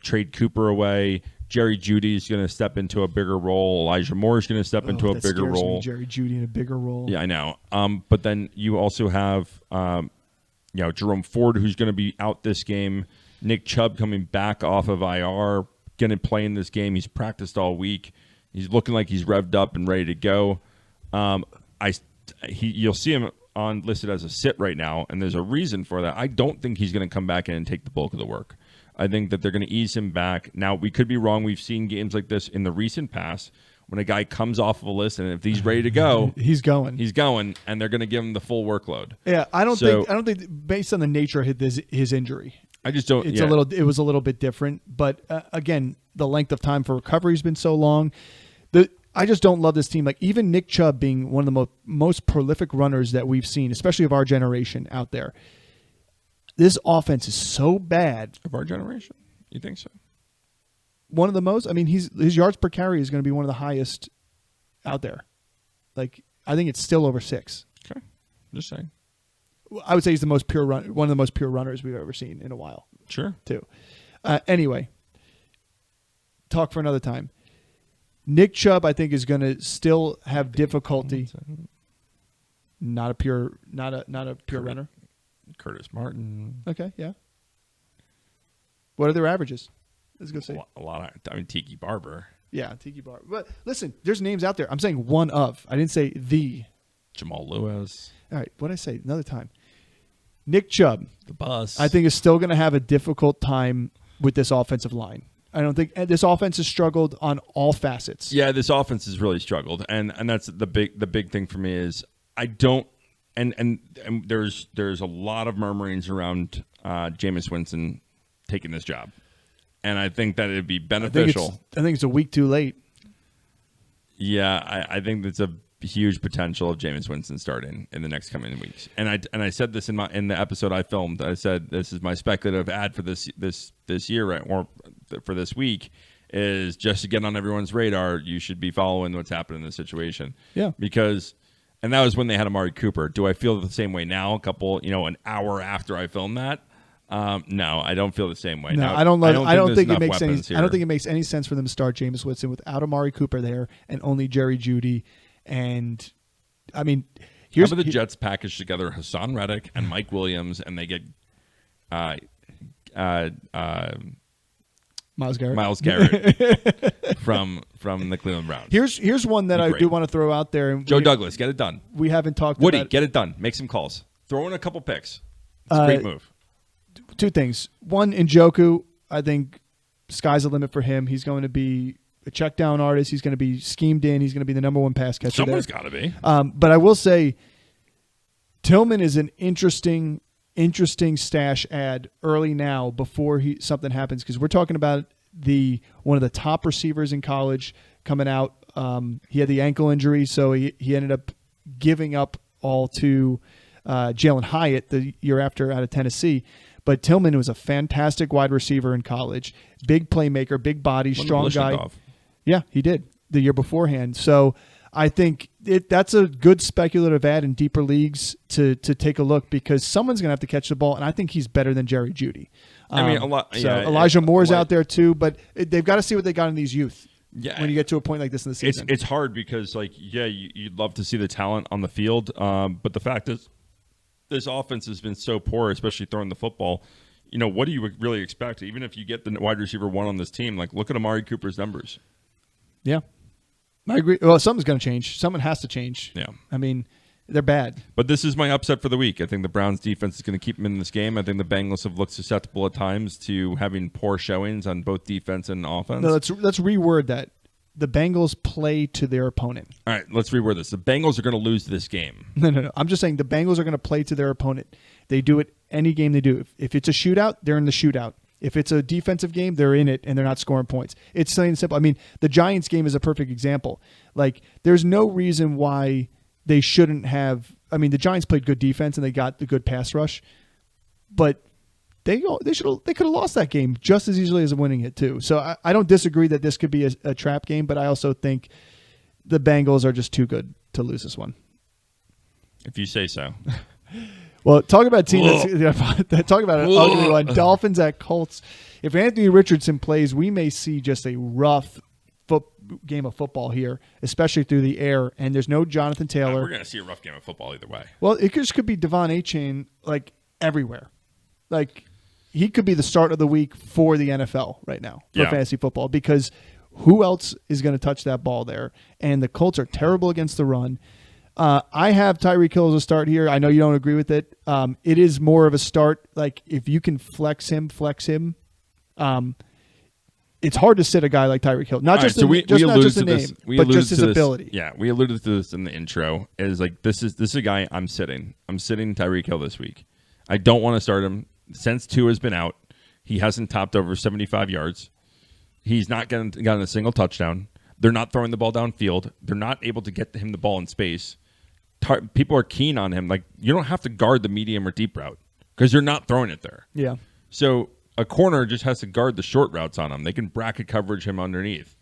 trade Cooper away. Jerry Jeudy's going to step into a bigger role. Elijah Moore's going to step into a bigger role. Jerry Jeudy in a bigger role. Yeah, I know. But then you also have, Jerome Ford, who's going to be out this game. Nick Chubb coming back off of IR, going to play in this game. He's practiced all week. He's looking like he's revved up and ready to go. You'll see him listed as a sit right now, and there's a reason for that. I don't think he's going to come back in and take the bulk of the work. I think that they're going to ease him back. Now, we could be wrong. We've seen games like this in the recent past when a guy comes off of a list, and if he's ready to go, he's going, and they're going to give him the full workload. Yeah, I don't think based on the nature of his injury, I just don't. It was a little bit different, but again, the length of time for recovery has been so long. I just don't love this team. Like, even Nick Chubb being one of the most prolific runners that we've seen, especially of our generation out there. This offense is so bad. Of our generation? You think so? One of the most. I mean, his yards per carry is going to be one of the highest out there. Like, I think it's still over 6. Okay, just saying. I would say he's one of the most pure runners we've ever seen in a while. Sure. Too. Anyway, talk for another time. Nick Chubb, I think, is going to still have difficulty. Not a pure runner. Curtis Martin. Okay, yeah. What are their averages? Let's go see. A lot of, Tiki Barber. Yeah, Tiki Barber. But listen, there's names out there. I'm saying one of. I didn't say the. Jamal Lewis. All right, what did I say? Another time. Nick Chubb. The bus. I think is still going to have a difficult time with this offensive line. I don't think this offense has struggled on all facets. Yeah, this offense has really struggled, and that's the big thing for me is I don't, and there's a lot of murmurings around Jameis Winston taking this job, and I think that it'd be beneficial. I think it's a week too late. Yeah, I think that's a huge potential of Jameis Winston starting in the next coming weeks, and I said this in the episode I filmed. I said this is my speculative ad for this year, right, or for this week, is just to get on everyone's radar. You should be following what's happening in this situation. Yeah, and that was when they had Amari Cooper. Do I feel the same way now? An hour after I filmed that. No, I don't feel the same way. No, now, I don't think it makes any. Here. I don't think it makes any sense for them to start Jameis Winston without Amari Cooper there and only Jerry Jeudy. And I mean, how about the Jets package together Hassan Reddick and Mike Williams, and they get Miles Garrett. Miles Garrett from the Cleveland Browns. Here's one that I do want to throw out there. And Joe Douglas, get it done. We haven't talked Woody, about get it done. Make some calls. Throw in a couple picks. It's a great move. Two things. One, Njoku, I think sky's the limit for him. He's going to be a check down artist. He's going to be schemed in. He's going to be the number one pass catcher. Someone's got to be. But I will say, Tillman is an interesting stash ad early now before something happens, because we're talking about one of the top receivers in college coming out. He had the ankle injury, so he ended up giving up all to Jalen Hyatt the year after out of Tennessee. But Tillman was a fantastic wide receiver in college. Big playmaker, big body, strong guy. Yeah, he did the year beforehand. So I think that's a good speculative ad in deeper leagues to take a look, because someone's going to have to catch the ball, and I think he's better than Jerry Jeudy. I mean, a lot. So Elijah Moore's out there too, but they've got to see what they got in these youth. Yeah, when you get to a point like this in the season, it's hard because you'd love to see the talent on the field, but the fact is, this offense has been so poor, especially throwing the football. What do you really expect? Even if you get the wide receiver one on this team, look at Amari Cooper's numbers. Yeah, I agree. Well, something's going to change. Someone has to change. Yeah. I mean, they're bad. But this is my upset for the week. I think the Browns defense is going to keep them in this game. I think the Bengals have looked susceptible at times to having poor showings on both defense and offense. No, let's reword that. The Bengals play to their opponent. All right, let's reword this. The Bengals are going to lose this game. No. I'm just saying the Bengals are going to play to their opponent. They do it any game they do. If it's a shootout, they're in the shootout. If it's a defensive game, they're in it, and they're not scoring points. It's plain and simple. I mean, the Giants game is a perfect example. There's no reason why they shouldn't have. I mean, the Giants played good defense, and they got the good pass rush, but they could have lost that game just as easily as winning it too. So I don't disagree that this could be a trap game, but I also think the Bengals are just too good to lose this one. If you say so. Well, talk about a team talk about an ugly one. Dolphins at Colts. If Anthony Richardson plays, we may see just a rough game of football here, especially through the air. And there's no Jonathan Taylor. We're going to see a rough game of football either way. Well, it just could be Devon Achane everywhere. He could be the start of the week for the NFL right now for fantasy football, because who else is going to touch that ball there? And the Colts are terrible against the run. I have Tyreek Hill as a start here. I know you don't agree with it. It is more of a start. If you can flex him. It's hard to sit a guy like Tyreek Hill. Not just the name, but just his ability. Yeah, we alluded to this in the intro. Is this is a guy I'm sitting. I'm sitting Tyreek Hill this week. I don't want to start him. Since Tua has been out, he hasn't topped over 75 yards. He's not gotten a single touchdown. They're not throwing the ball downfield. They're not able to get him the ball in space. People are keen on him. You don't have to guard the medium or deep route because you're not throwing it there. Yeah. So a corner just has to guard the short routes on him. They can bracket coverage him underneath.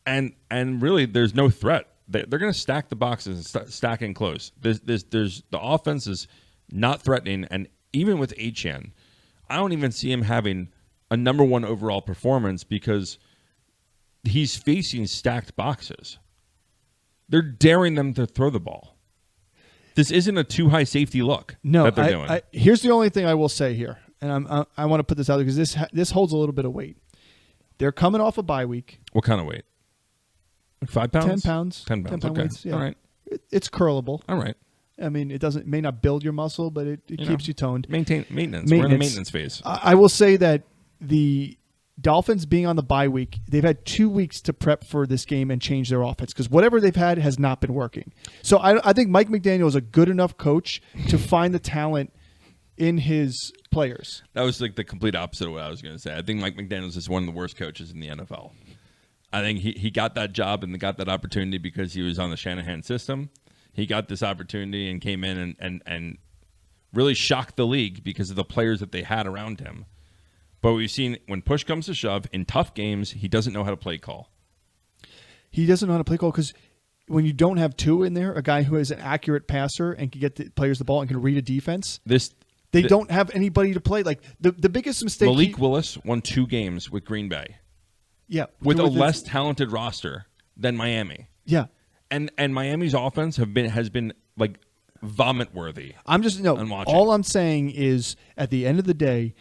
And really, there's no threat. They're going to stack the boxes and stack in close. There's the offense is not threatening, and even with Achane, I don't even see him having a number one overall performance because he's facing stacked boxes. They're daring them to throw the ball. This isn't a too high safety look that they're doing. Here's the only thing I will say here, and I want to put this out there because this holds a little bit of weight. They're coming off a bye week. What kind of weight? 5 pounds? 10 pounds. 10 pounds. 10 pound okay. weights, yeah. All right. It's curlable. All right. I mean, it may not build your muscle, but it keeps you toned. Maintenance. We're in the maintenance phase. I will say that the Dolphins being on the bye week, they've had 2 weeks to prep for this game and change their offense because whatever they've had has not been working. So I think Mike McDaniel is a good enough coach to find the talent in his players. That was the complete opposite of what I was going to say. I think Mike McDaniel is one of the worst coaches in the NFL. I think he got that job and got that opportunity because he was on the Shanahan system. He got this opportunity and came in and really shocked the league because of the players that they had around him. But we've seen when push comes to shove, in tough games, he doesn't know how to play call. He doesn't know how to play call because when you don't have Tua in there, a guy who is an accurate passer and can get the players the ball and can read a defense, they don't have anybody to play. The biggest mistake. Malik Willis won 2 games with Green Bay. Yeah. With a less talented roster than Miami. Yeah. And Miami's offense has been vomit worthy. All I'm saying is at the end of the day,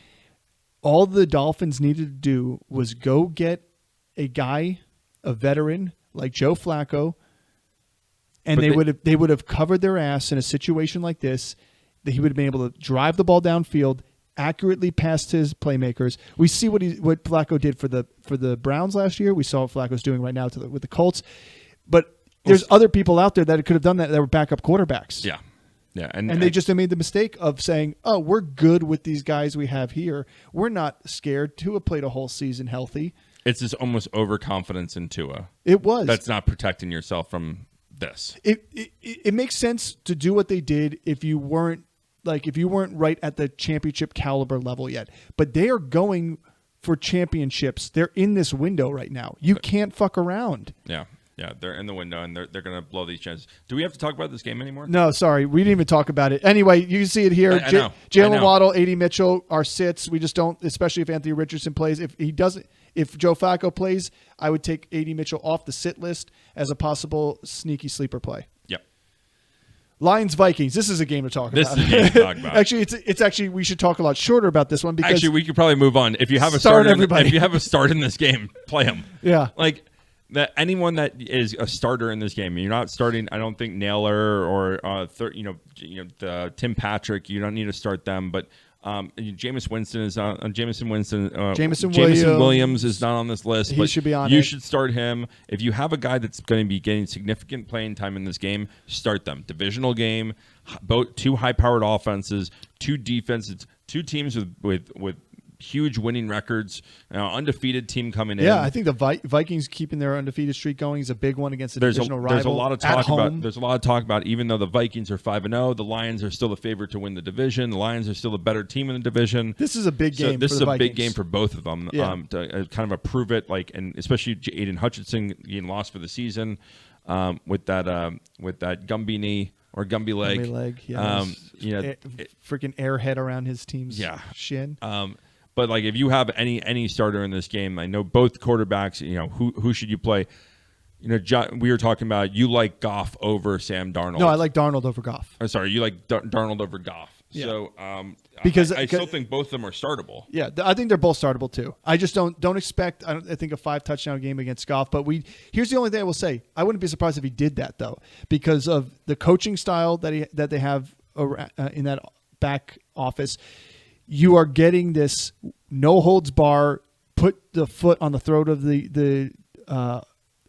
all the Dolphins needed to do was go get a guy, a veteran like Joe Flacco, and they would have covered their ass in a situation like this. That he would have been able to drive the ball downfield, accurately past his playmakers. We see what Flacco did for the Browns last year. We saw what Flacco's doing right now with the Colts. But there's other people out there that could have done that were backup quarterbacks. Yeah. Yeah, and they just made the mistake of saying, "Oh, we're good with these guys we have here. We're not scared. Tua played a whole season healthy." It's this almost overconfidence in Tua. It was. That's not protecting yourself from this. It makes sense to do what they did if you weren't right at the championship caliber level yet. But they are going for championships. They're in this window right now. You can't fuck around. Yeah. Yeah, they're in the window, and they're going to blow these chances. Do we have to talk about this game anymore? No, sorry. We didn't even talk about it. Anyway, you can see it here. Jalen Waddle, A.D. Mitchell are sits. We just don't, especially if Anthony Richardson plays. If Joe Flacco plays, I would take A.D. Mitchell off the sit list as a possible sneaky sleeper play. Yep. Lions-Vikings. This is a game to talk about. This is a game to talk about. Actually, it's actually we should talk a lot shorter about this one because actually we could probably move on. If you have a start in this game, play him. Yeah. Like that anyone that is a starter in this game, you're not starting. I don't think Naylor or Tim Patrick. You don't need to start them, but Jameis Winston is on. Jameson Williams is not on this list. He should be on. You should start him. If you have a guy that's going to be getting significant playing time in this game, start them. Divisional game, both two high-powered offenses, two defenses, two teams with huge winning records, undefeated team coming in. Yeah, I think the Vikings keeping their undefeated streak going is a big one against the divisional rival. There's a lot of talk about even though the Vikings are 5-0, the Lions are still the favorite to win the division. The Lions are still the better team in the division. This is a big game. This is a Vikings. big game for both of them. Yeah. To kind of approve it, and especially Aiden Hutchinson getting lost for the season with that Gumby knee. Or Gumby leg. Freaking airhead around his team's shin. But if you have any starter in this game, I know both quarterbacks. Who should you play? John, we were talking about you like Goff over Sam Darnold. No, I like Darnold over Goff. I'm sorry, you like Darnold over Goff. Yeah. So because I still think both of them are startable. Yeah, I think they're both startable too. I just don't expect. I think a 5-touchdown game against Goff. But here's the only thing I will say. I wouldn't be surprised if he did that though, because of the coaching style that they have in that back office. You are getting this no holds bar, put the foot on the throat of the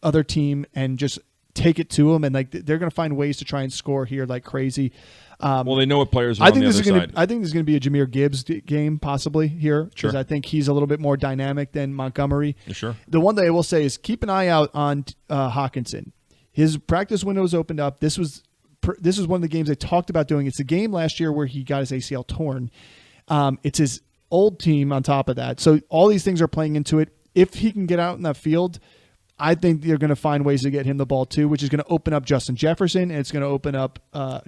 other team and just take it to them, and they're going to find ways to try and score here like crazy. Well, they know what players are on the other side. I think there's going to be a Jahmyr Gibbs game possibly here because I think he's a little bit more dynamic than Montgomery. Sure. The one thing I will say is keep an eye out on Hawkinson. His practice window is opened up. This was one of the games they talked about doing. It's the game last year where he got his ACL torn. It's his old team on top of that. So all these things are playing into it. If he can get out in that field, I think they're going to find ways to get him the ball too, which is going to open up Justin Jefferson, and it's going to open up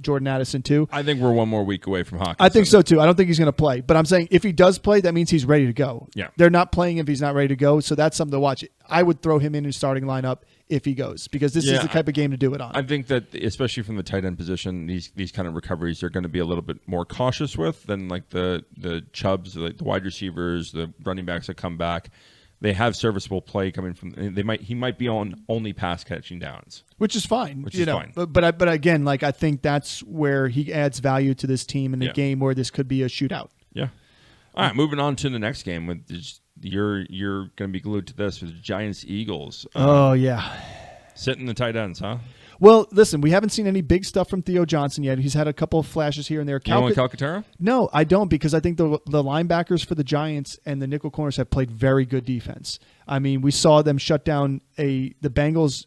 Jordan Addison too. I think we're one more week away from Hawkinson. I think so too. I don't think he's going to play. But I'm saying if he does play, that means he's ready to go. Yeah. They're not playing if he's not ready to go, so that's something to watch. I would throw him in his starting lineup if he goes because this is the type of game to do it on. I think that especially from the tight end position, these kind of recoveries are going to be a little bit more cautious with than the Chubbs, the wide receivers, the running backs that come back. They have serviceable play coming from. He might be on only pass catching downs, which is fine. Fine. But again, I think that's where he adds value to this team in a game where this could be a shootout. Yeah. All right, moving on to the next game with you're going to be glued to this with Giants Eagles. Sitting the tight ends, huh? Well, listen, we haven't seen any big stuff from Theo Johnson yet. He's had a couple of flashes here and there. You don't want Calcaterra? No, I don't, because I think the linebackers for the Giants and the nickel corners have played very good defense. I mean, we saw them shut down the Bengals'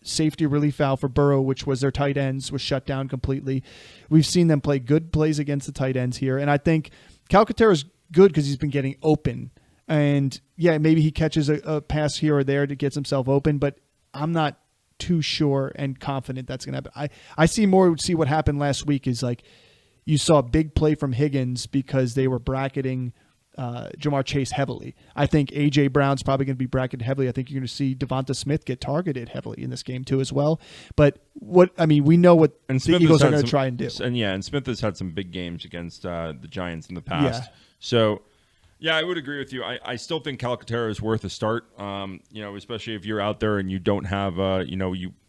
safety relief valve for Burrow, which was their tight ends, was shut down completely. We've seen them play good plays against the tight ends here, and I think Calcaterra is good because he's been getting open. And, maybe he catches a pass here or there to get himself open, but I'm not too sure and confident that's going to happen. I see what happened last week is you saw a big play from Higgins because they were bracketing Jamar Chase heavily. I think A.J. Brown's probably going to be bracketed heavily. I think you're going to see Devonta Smith get targeted heavily in this game too as well. But we know what the Eagles are going to try and do. And Smith has had some big games against the Giants in the past. Yeah. So, yeah, I would agree with you. I still think Calcaterra is worth a start. Especially if you're out there and you don't have,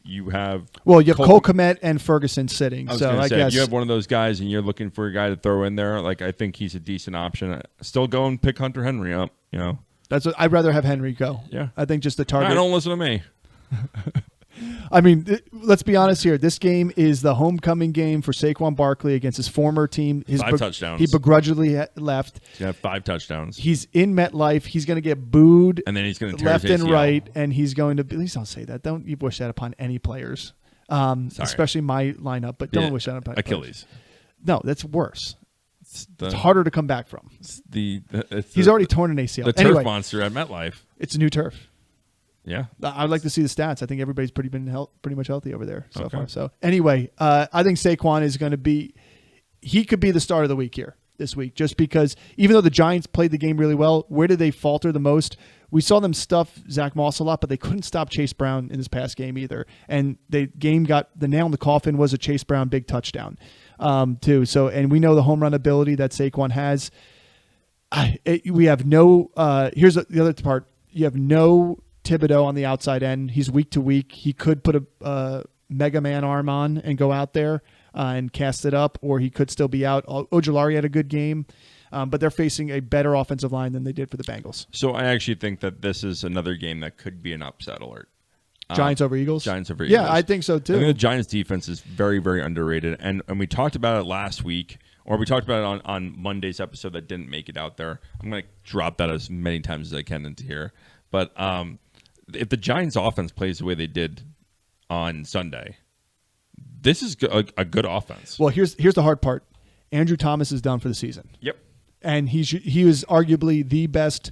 you have. Well, you have Cole Kmet and Ferguson sitting. I guess if you have one of those guys and you're looking for a guy to throw in there, like I think he's a decent option. Still go and pick Hunter Henry up. That's what I'd rather have Henry go. Yeah, I think just the target. Don't listen to me. I mean, let's be honest here. This game is the homecoming game for Saquon Barkley against his former team. 5 touchdowns. He begrudgingly left. He's going to have 5 touchdowns. He's in MetLife. He's going to get booed. And then he's going to left and right. And he's going to – please don't say that. Don't you wish that upon any players, especially my lineup. But don't wish that upon Achilles. Players. No, that's worse. It's harder to come back from. He's already torn an ACL. The turf monster at MetLife. It's a new turf. Yeah, I'd like to see the stats. I think everybody's pretty much healthy over there so far. So anyway, I think Saquon is going to be. He could be the start of the week here this week, just because even though the Giants played the game really well, where did they falter the most? We saw them stuff Zach Moss a lot, but they couldn't stop Chase Brown in this past game either. And the game got the nail in the coffin was a Chase Brown big touchdown too. So and we know the home run ability that Saquon has. We have no. Here's the other part. You have no Thibodeau on the outside end. He's week to week. He could put a Mega Man arm on and go out there and cast it up, or he could still be out. Ojulari had a good game, but they're facing a better offensive line than they did for the Bengals. So I actually think that this is another game that could be an upset alert. Giants over Eagles? Giants over Eagles. Yeah, I think so too. I think the Giants defense is very, very underrated. And we talked about it last week, or we talked about it on Monday's episode that didn't make it out there. I'm going to drop that as many times as I can into here. But if the Giants offense plays the way they did on Sunday, this is a good offense. Well, here's the hard part. Andrew Thomas is done for the season. Yep. And he was arguably the best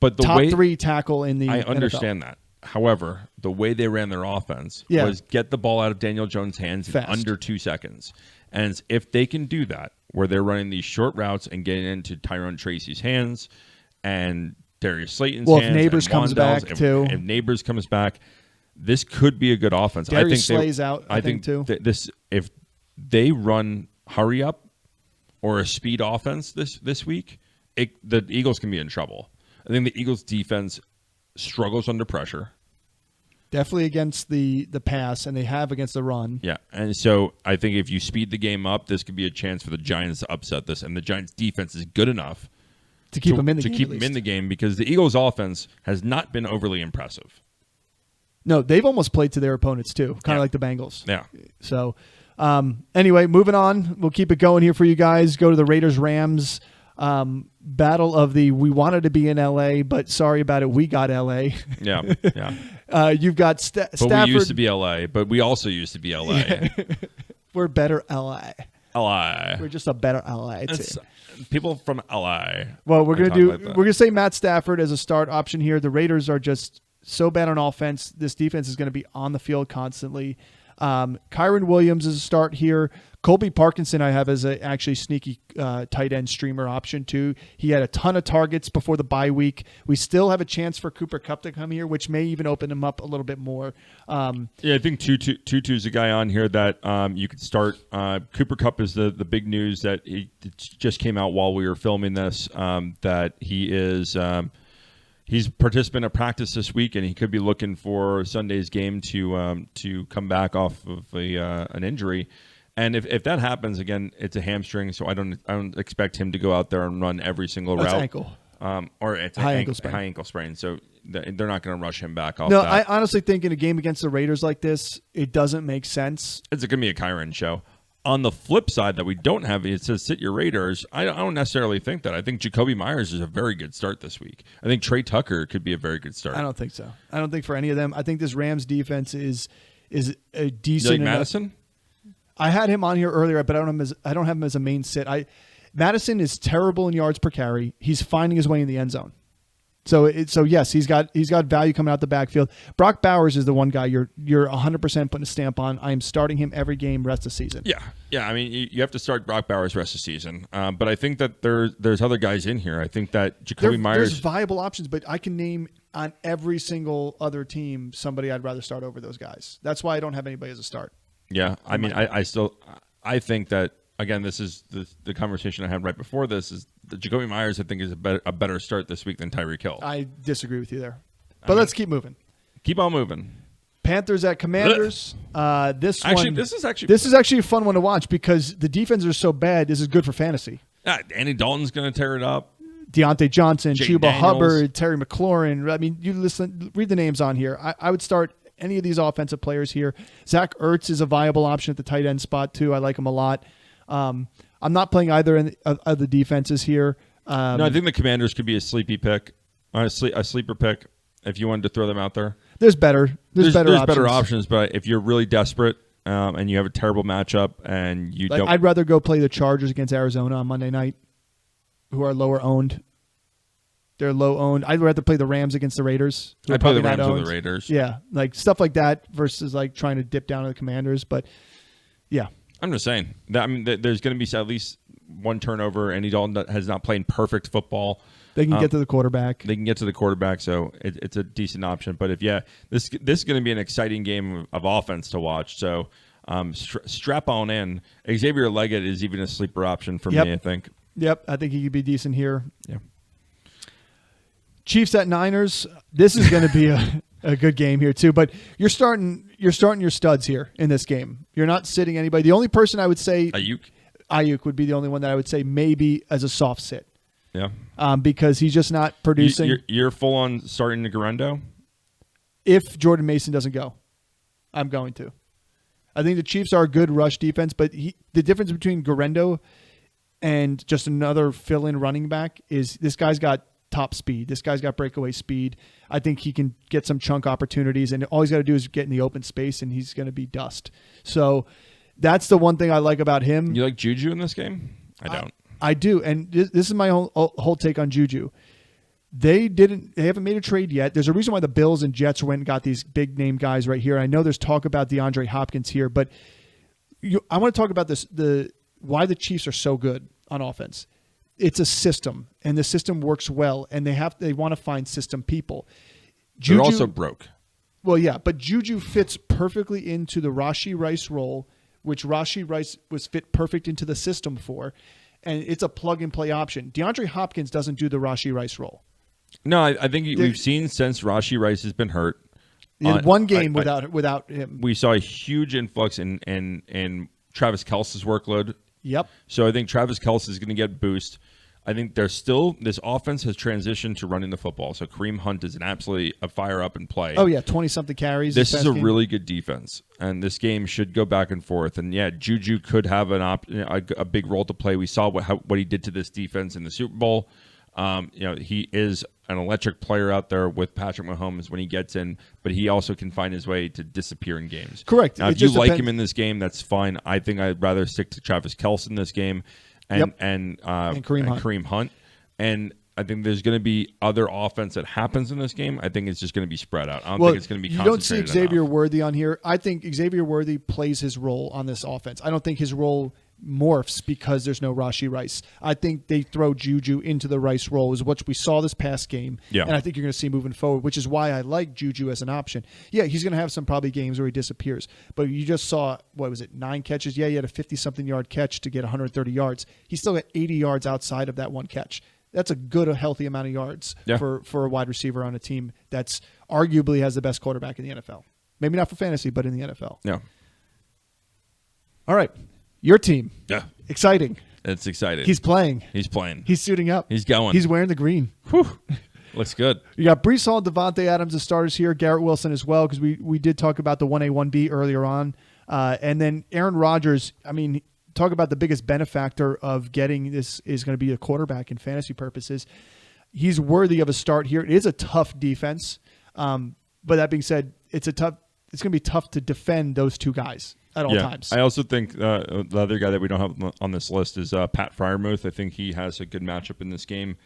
top 3 tackle in the NFL. I understand that. However, the way they ran their offense was get the ball out of Daniel Jones' hands in under 2 seconds. And if they can do that, where they're running these short routes and getting into Tyrone Tracy's hands and Darius Slayton's hands. Well, if Neighbors comes back, too. If Neighbors comes back, this could be a good offense. Darius Slay's out, I think too. If they run hurry up or a speed offense this week, the Eagles can be in trouble. I think the Eagles' defense struggles under pressure. Definitely against the pass, and they have against the run. Yeah, and so I think if you speed the game up, this could be a chance for the Giants to upset this, and the Giants' defense is good enough to keep them in the game. To keep them in the game, because the Eagles' offense has not been overly impressive. No, they've almost played to their opponents too, kind of like the Bengals. Yeah. So, anyway, moving on. We'll keep it going here for you guys. Go to the Raiders-Rams battle of the we wanted to be in L.A., but sorry about it, we got L.A. Yeah. You've got Stafford. But we used to be L.A., but we also used to be L.A. Yeah. We're better L.A. L.A. We're just a better L.A. team. People from L.A. Well, we're gonna say Matt Stafford as a start option here. The Raiders are just so bad on offense. This defense is going to be on the field constantly. Kyron Williams is a start here. Colby Parkinson I have as a actually sneaky tight end streamer option too. He had a ton of targets before the bye week. We still have a chance for Cooper Kupp to come here, which may even open him up a little bit more. I think Tutu's a guy on here that you could start. Cooper Kupp is the big news that it just came out while we were filming this, that he is he's participant at practice this week, and he could be looking for Sunday's game to come back off of an injury. And if that happens again, it's a hamstring, so I don't expect him to go out there and run every single route. Ankle. Or it's high ankle sprain. So they're not going to rush him back off. No, that. I honestly think in a game against the Raiders like this, it doesn't make sense. It's going to be a Kyron show. On the flip side, that we don't have, it says sit your Raiders. I don't necessarily think that. I think Jacoby Myers is a very good start this week. I think Trey Tucker could be a very good start. I don't think so. I don't think for any of them. I think this Rams defense is a decent. You like Madison? I had him on here earlier, but I don't have him as a main sit. Madison is terrible in yards per carry. He's finding his way in the end zone. So yes, he's got value coming out the backfield. Brock Bowers is the one guy you're 100% putting a stamp on. I am starting him every game rest of the season. Yeah. I mean, you have to start Brock Bowers rest of the season. But I think that there's other guys in here. I think that Jacoby Myers. There's viable options, but I can name on every single other team somebody I'd rather start over those guys. That's why I don't have anybody as a start. Yeah, I mean, I think that. Again, this is the conversation I had right before this. Is the Jacoby Myers? I think is a better start this week than Tyreek Hill. I disagree with you there, but let's keep moving. Keep on moving. Panthers at Commanders. This is actually a fun one to watch because the defenses are so bad. This is good for fantasy. Andy Dalton's going to tear it up. Deontay Johnson, Jay Chuba Daniels. Hubbard, Terry McLaurin. I mean, read the names on here. I would start any of these offensive players here. Zach Ertz is a viable option at the tight end spot too. I like him a lot. I'm not playing either of the defenses here. No, I think the Commanders could be a sleepy pick, a sleeper pick if you wanted to throw them out there. There's better options, but if you're really desperate and you have a terrible matchup and you don't, I'd rather go play the Chargers against Arizona on Monday night, who are lower owned. They're low owned. I'd rather play the Rams against the Raiders. I'd play the Rams or the Raiders. Yeah, like stuff like that versus like trying to dip down to the Commanders. But yeah. I'm just saying that. I mean, there's going to be at least one turnover. Andy Dalton has not played perfect football. They can get to the quarterback. So it's a decent option. But this is going to be an exciting game of offense to watch. So strap on in. Xavier Leggett is even a sleeper option for me, I think. Yep, I think he could be decent here. Yeah. Chiefs at Niners. This is going to be a good game here too. But you're starting your studs here in this game. You're not sitting anybody. The only person I would say Ayuk would be the only one that I would say maybe as a soft sit. Yeah. Because he's just not producing. You're full on starting the Garendo? If Jordan Mason doesn't go, I'm going to. I think the Chiefs are a good rush defense, but the difference between Garendo and just another fill-in running back is this guy's got top speed. This guy's got breakaway speed. I think he can get some chunk opportunities, and all he's got to do is get in the open space, and he's going to be dust. So that's the one thing I like about him. You like Juju in this game? I don't. I do, and this is my whole take on Juju. They haven't made a trade yet. There's a reason why the Bills and Jets went and got these big name guys right here. I know there's talk about DeAndre Hopkins here, but I want to talk about this: why the Chiefs are so good on offense. It's a system, and the system works well, and they want to find system people. They're also broke. Well, yeah, but Juju fits perfectly into the Rashee Rice role, which Rashee Rice was fit perfect into the system for, and it's a plug-and-play option. DeAndre Hopkins doesn't do the Rashee Rice role. No, I think we've seen since Rashee Rice has been hurt. In one game without him. We saw a huge influx in Travis Kelce's workload. Yep. So I think Travis Kelce is going to get a boost. I think this offense has transitioned to running the football. So Kareem Hunt is absolutely a fire up and play. Oh, yeah, 20-something carries. This is a really good defense, and this game should go back and forth. And, yeah, Juju could have a big role to play. We saw what he did to this defense in the Super Bowl. He is an electric player out there with Patrick Mahomes when he gets in, but he also can find his way to disappear in games. Correct. Now, if you like him in this game, that's fine. I think I'd rather stick to Travis Kelce in this game and Kareem Hunt. And I think there's going to be other offense that happens in this game. I think it's just going to be spread out. I don't think it's going to be concentrated. You don't see Xavier Worthy on here. I think Xavier Worthy plays his role on this offense. I don't think his role morphs because there's no Rashee Rice. I think they throw Juju into the Rice role, is what we saw this past game. Yeah. And I think you're going to see moving forward, which is why I like Juju as an option. Yeah, he's going to have some probably games where he disappears. But you just saw, 9 catches? Yeah, he had a 50-something yard catch to get 130 yards. He still got 80 yards outside of that one catch. That's a good, healthy amount of yards for a wide receiver on a team that's arguably has the best quarterback in the NFL. Maybe not for fantasy, but in the NFL. Yeah. All right. Your team. Yeah. Exciting. It's exciting. He's playing. He's suiting up. He's going. He's wearing the green. Whew. Looks good. You got Breece Hall, Devontae Adams as starters here. Garrett Wilson as well, because we did talk about the 1A, 1B earlier on. And then Aaron Rodgers, talk about the biggest benefactor of getting this is going to be a quarterback in fantasy purposes. He's worthy of a start here. It is a tough defense. But that being said, it's going to be tough to defend those two guys at all times. I also think the other guy that we don't have on this list is Pat Freiermuth. I think he has a good matchup in this game.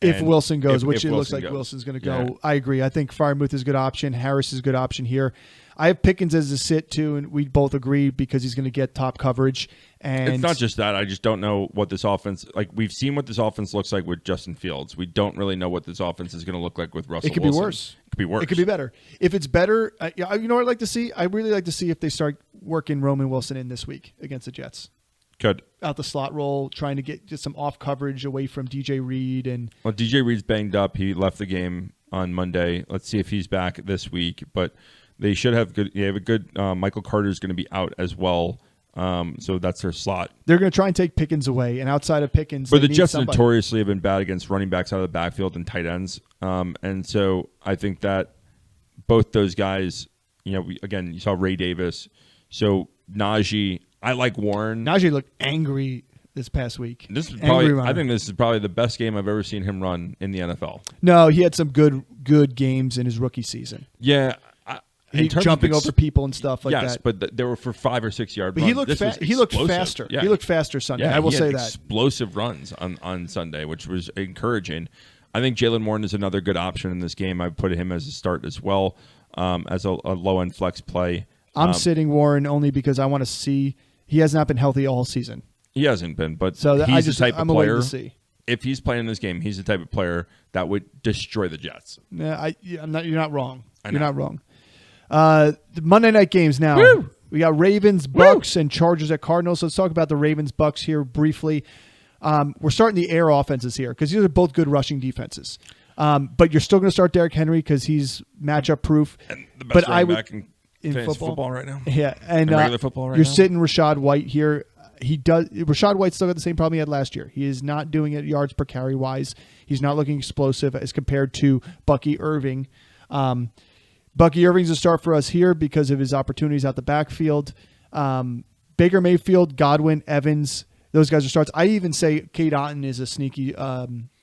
If Wilson goes, which it looks like goes. Wilson's going to go, yeah. I agree. I think Freiermuth is a good option. Harris is a good option here. I have Pickens as a sit too, and we both agree because he's going to get top coverage. And it's not just that. I just don't know what this offense like. We've seen what this offense looks like with Justin Fields. We don't really know what this offense is going to look like with Russell. It could Wilson. be worse. It could be worse. It could be better. If it's better, you know what I'd like to see? I really like to see if they start working Roman Wilson in this week against the Jets. Good. Out the slot role, trying to get just some off coverage away from DJ Reed. Well, DJ Reed's banged up. He left the game on Monday. Let's see if he's back this week. But they should have good. You have a good. Michael Carter's going to be out as well. So that's their slot. They're going to try and take Pickens away, and outside of Pickens, but the Jets notoriously have been bad against running backs out of the backfield and tight ends. And so I think that both those guys, again, you saw Ray Davis. So Najee. I like Warren. Najee looked angry this past week. I think this is probably the best game I've ever seen him run in the NFL. No, he had some good games in his rookie season. Yeah. He's jumping over people and stuff like that. Yes, but they were for 5 or 6 yard runs. But he looked faster. Yeah. He looked faster Sunday. Yeah, I will say that. Explosive runs on Sunday, which was encouraging. I think Jaylen Warren is another good option in this game. I put him as a start as well, as a low-end flex play. I'm sitting Warren only because I want to see. He has not been healthy all season. He hasn't been, but so he's the type of player. To see. If he's playing in this game, he's the type of player that would destroy the Jets. Yeah, you're not wrong. You're not wrong. The Monday night games now. Woo! We got Ravens, Bucks, and Chargers at Cardinals. So let's talk about the Ravens, Bucks here briefly. We're starting the air offenses here because these are both good rushing defenses. But you're still going to start Derrick Henry because he's matchup proof. And the best running back in football right now. Yeah, and regular football right you're now. Sitting Rachaad White here. Rachaad White's still got the same problem he had last year. He is not doing it yards per carry wise. He's not looking explosive as compared to Bucky Irving. Bucky Irving's a start for us here because of his opportunities out the backfield. Baker Mayfield, Godwin, Evans, those guys are starts. I even say Cade Otton is a sneaky.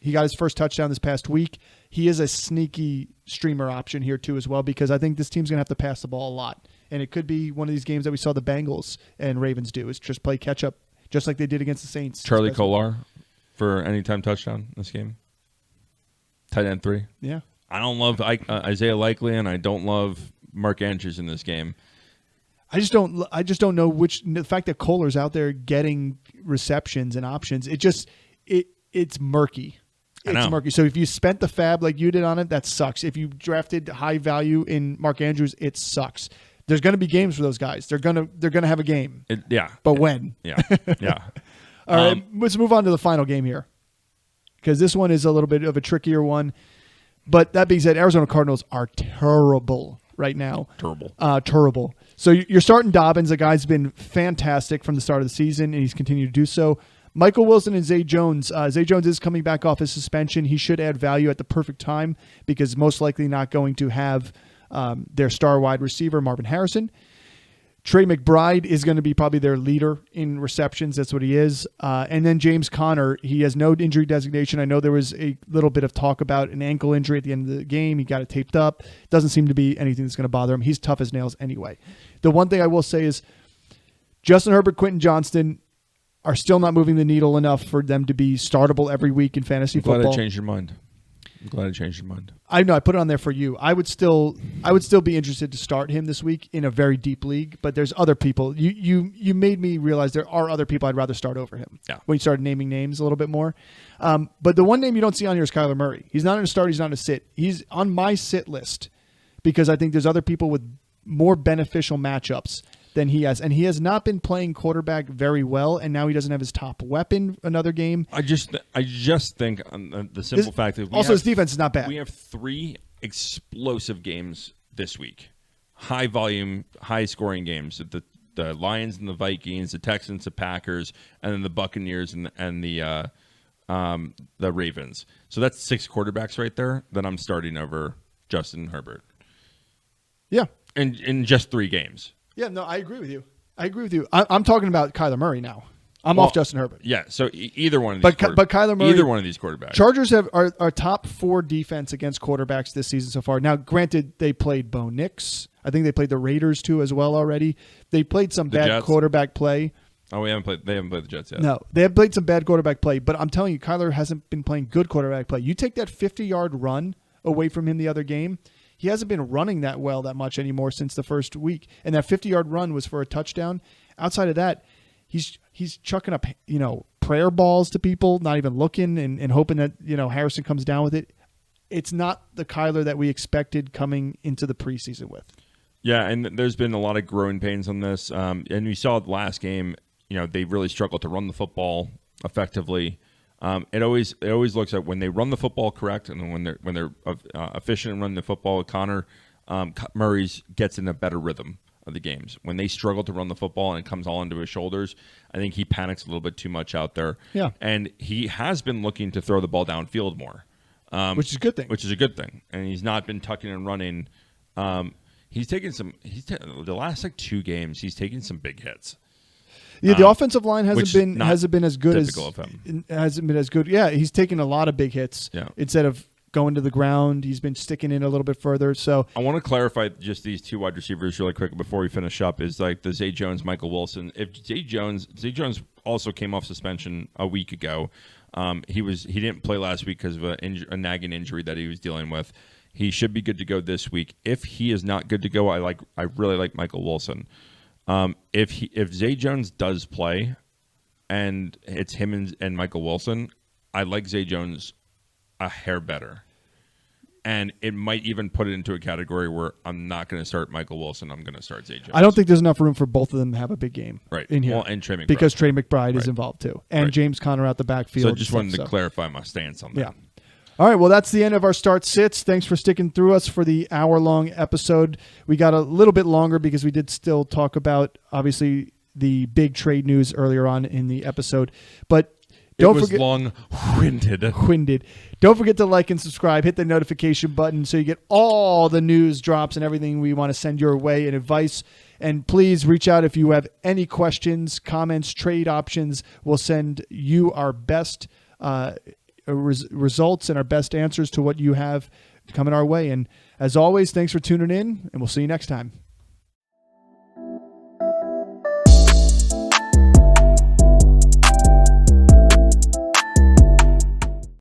He got his first touchdown this past week. He is a sneaky streamer option here too as well because I think this team's going to have to pass the ball a lot. And it could be one of these games that we saw the Bengals and Ravens do is just play catch up just like they did against the Saints. Charlie Kolar for anytime touchdown in this game. Tight end 3. Yeah. I don't love Isaiah Likely and I don't love Mark Andrews in this game. I just don't know the fact that Kolar's out there getting receptions and options. It's murky. It's murky. So if you spent the fab like you did on it, that sucks. If you drafted high value in Mark Andrews, it sucks. There's going to be games for those guys. They're going to have a game. But when? Yeah. Yeah. All right, let's move on to the final game here because this one is a little bit of a trickier one. But that being said, Arizona Cardinals are terrible right now. Terrible. So you're starting Dobbins. The guy's been fantastic from the start of the season, and he's continued to do so. Michael Wilson and Zay Jones. Zay Jones is coming back off his suspension. He should add value at the perfect time because most likely not going to have their star wide receiver, Marvin Harrison. Trey McBride is going to be probably their leader in receptions. That's what he is. And then James Conner, he has no injury designation. I know there was a little bit of talk about an ankle injury at the end of the game. He got it taped up. Doesn't seem to be anything that's going to bother him. He's tough as nails anyway. The one thing I will say is Justin Herbert, Quentin Johnston are still not moving the needle enough for them to be startable every week in fantasy football. I'm glad I changed your mind. I know I put it on there for you. I would still be interested to start him this week in a very deep league, but there's other people. You made me realize there are other people I'd rather start over him. Yeah. When you started naming names a little bit more. But the one name you don't see on here is Kyler Murray. He's not in a start, he's not in a sit. He's on my sit list because I think there's other people with more beneficial matchups than he has. And he has not been playing quarterback very well, and now he doesn't have his top weapon another game. I just think on the simple fact that his defense is not bad. We have 3 explosive games this week. High volume, high scoring games. The Lions and the Vikings, the Texans, the Packers, and then the Buccaneers and the Ravens. So that's 6 quarterbacks right there that I'm starting over Justin Herbert. Yeah. In just 3 games. Yeah, no, I agree with you. I'm talking about Kyler Murray now. I'm off Justin Herbert. Yeah, so either one of these but Kyler Murray, either one of these quarterbacks. Chargers are top 4 defense against quarterbacks this season so far. Now, granted, they played Bo Nix. I think they played the Raiders too as well already. They played some bad Jets. Quarterback play. Oh, they haven't played the Jets yet. No, they have played some bad quarterback play, but I'm telling you, Kyler hasn't been playing good quarterback play. You take that 50-yard run away from him the other game, he hasn't been running that much anymore since the first week, and that 50-yard run was for a touchdown. Outside of that, he's chucking up prayer balls to people, not even looking, and hoping that Harrison comes down with it. It's not the Kyler that we expected coming into the preseason with. Yeah, and there's been a lot of growing pains on this, and we saw the last game. They really struggled to run the football effectively. It always looks like when they run the football correct, and when they're efficient in running the football, Connor Murray's gets in a better rhythm of the games. When they struggle to run the football and it comes all into his shoulders, I think he panics a little bit too much out there. Yeah, and he has been looking to throw the ball downfield more, which is a good thing. Which is a good thing, and he's not been tucking and running. He's taken some. The last 2 games, he's taken some big hits. Yeah, the offensive line hasn't been as good typical of him. Hasn't been as good. Yeah, he's taken a lot of big hits. Yeah. Instead of going to the ground, he's been sticking in a little bit further. So I want to clarify just these 2 wide receivers really quick before we finish up. Is like the Zay Jones, Michael Wilson. If Zay Jones also came off suspension a week ago. He didn't play last week because of a nagging injury that he was dealing with. He should be good to go this week. If he is not good to go, I really like Michael Wilson. If Zay Jones does play, and it's him and Michael Wilson, I like Zay Jones a hair better, and it might even put it into a category where I'm not going to start Michael Wilson. I'm going to start Zay Jones. I don't think there's enough room for both of them to have a big game in here. Well, and Trey McBride. Because Trey McBride is involved too, and James Conner out the backfield. So I just wanted to clarify my stance on that. Yeah. All right, well, that's the end of our start sits. Thanks for sticking through us for the hour-long episode. We got a little bit longer because we did still talk about, obviously, the big trade news earlier on in the episode. But don't forget, long-winded. Don't forget to like and subscribe. Hit the notification button so you get all the news drops and everything we want to send your way and advice. And please reach out if you have any questions, comments, trade options. We'll send you our best results and our best answers to what you have coming our way. And as always, thanks for tuning in, and we'll see you next time.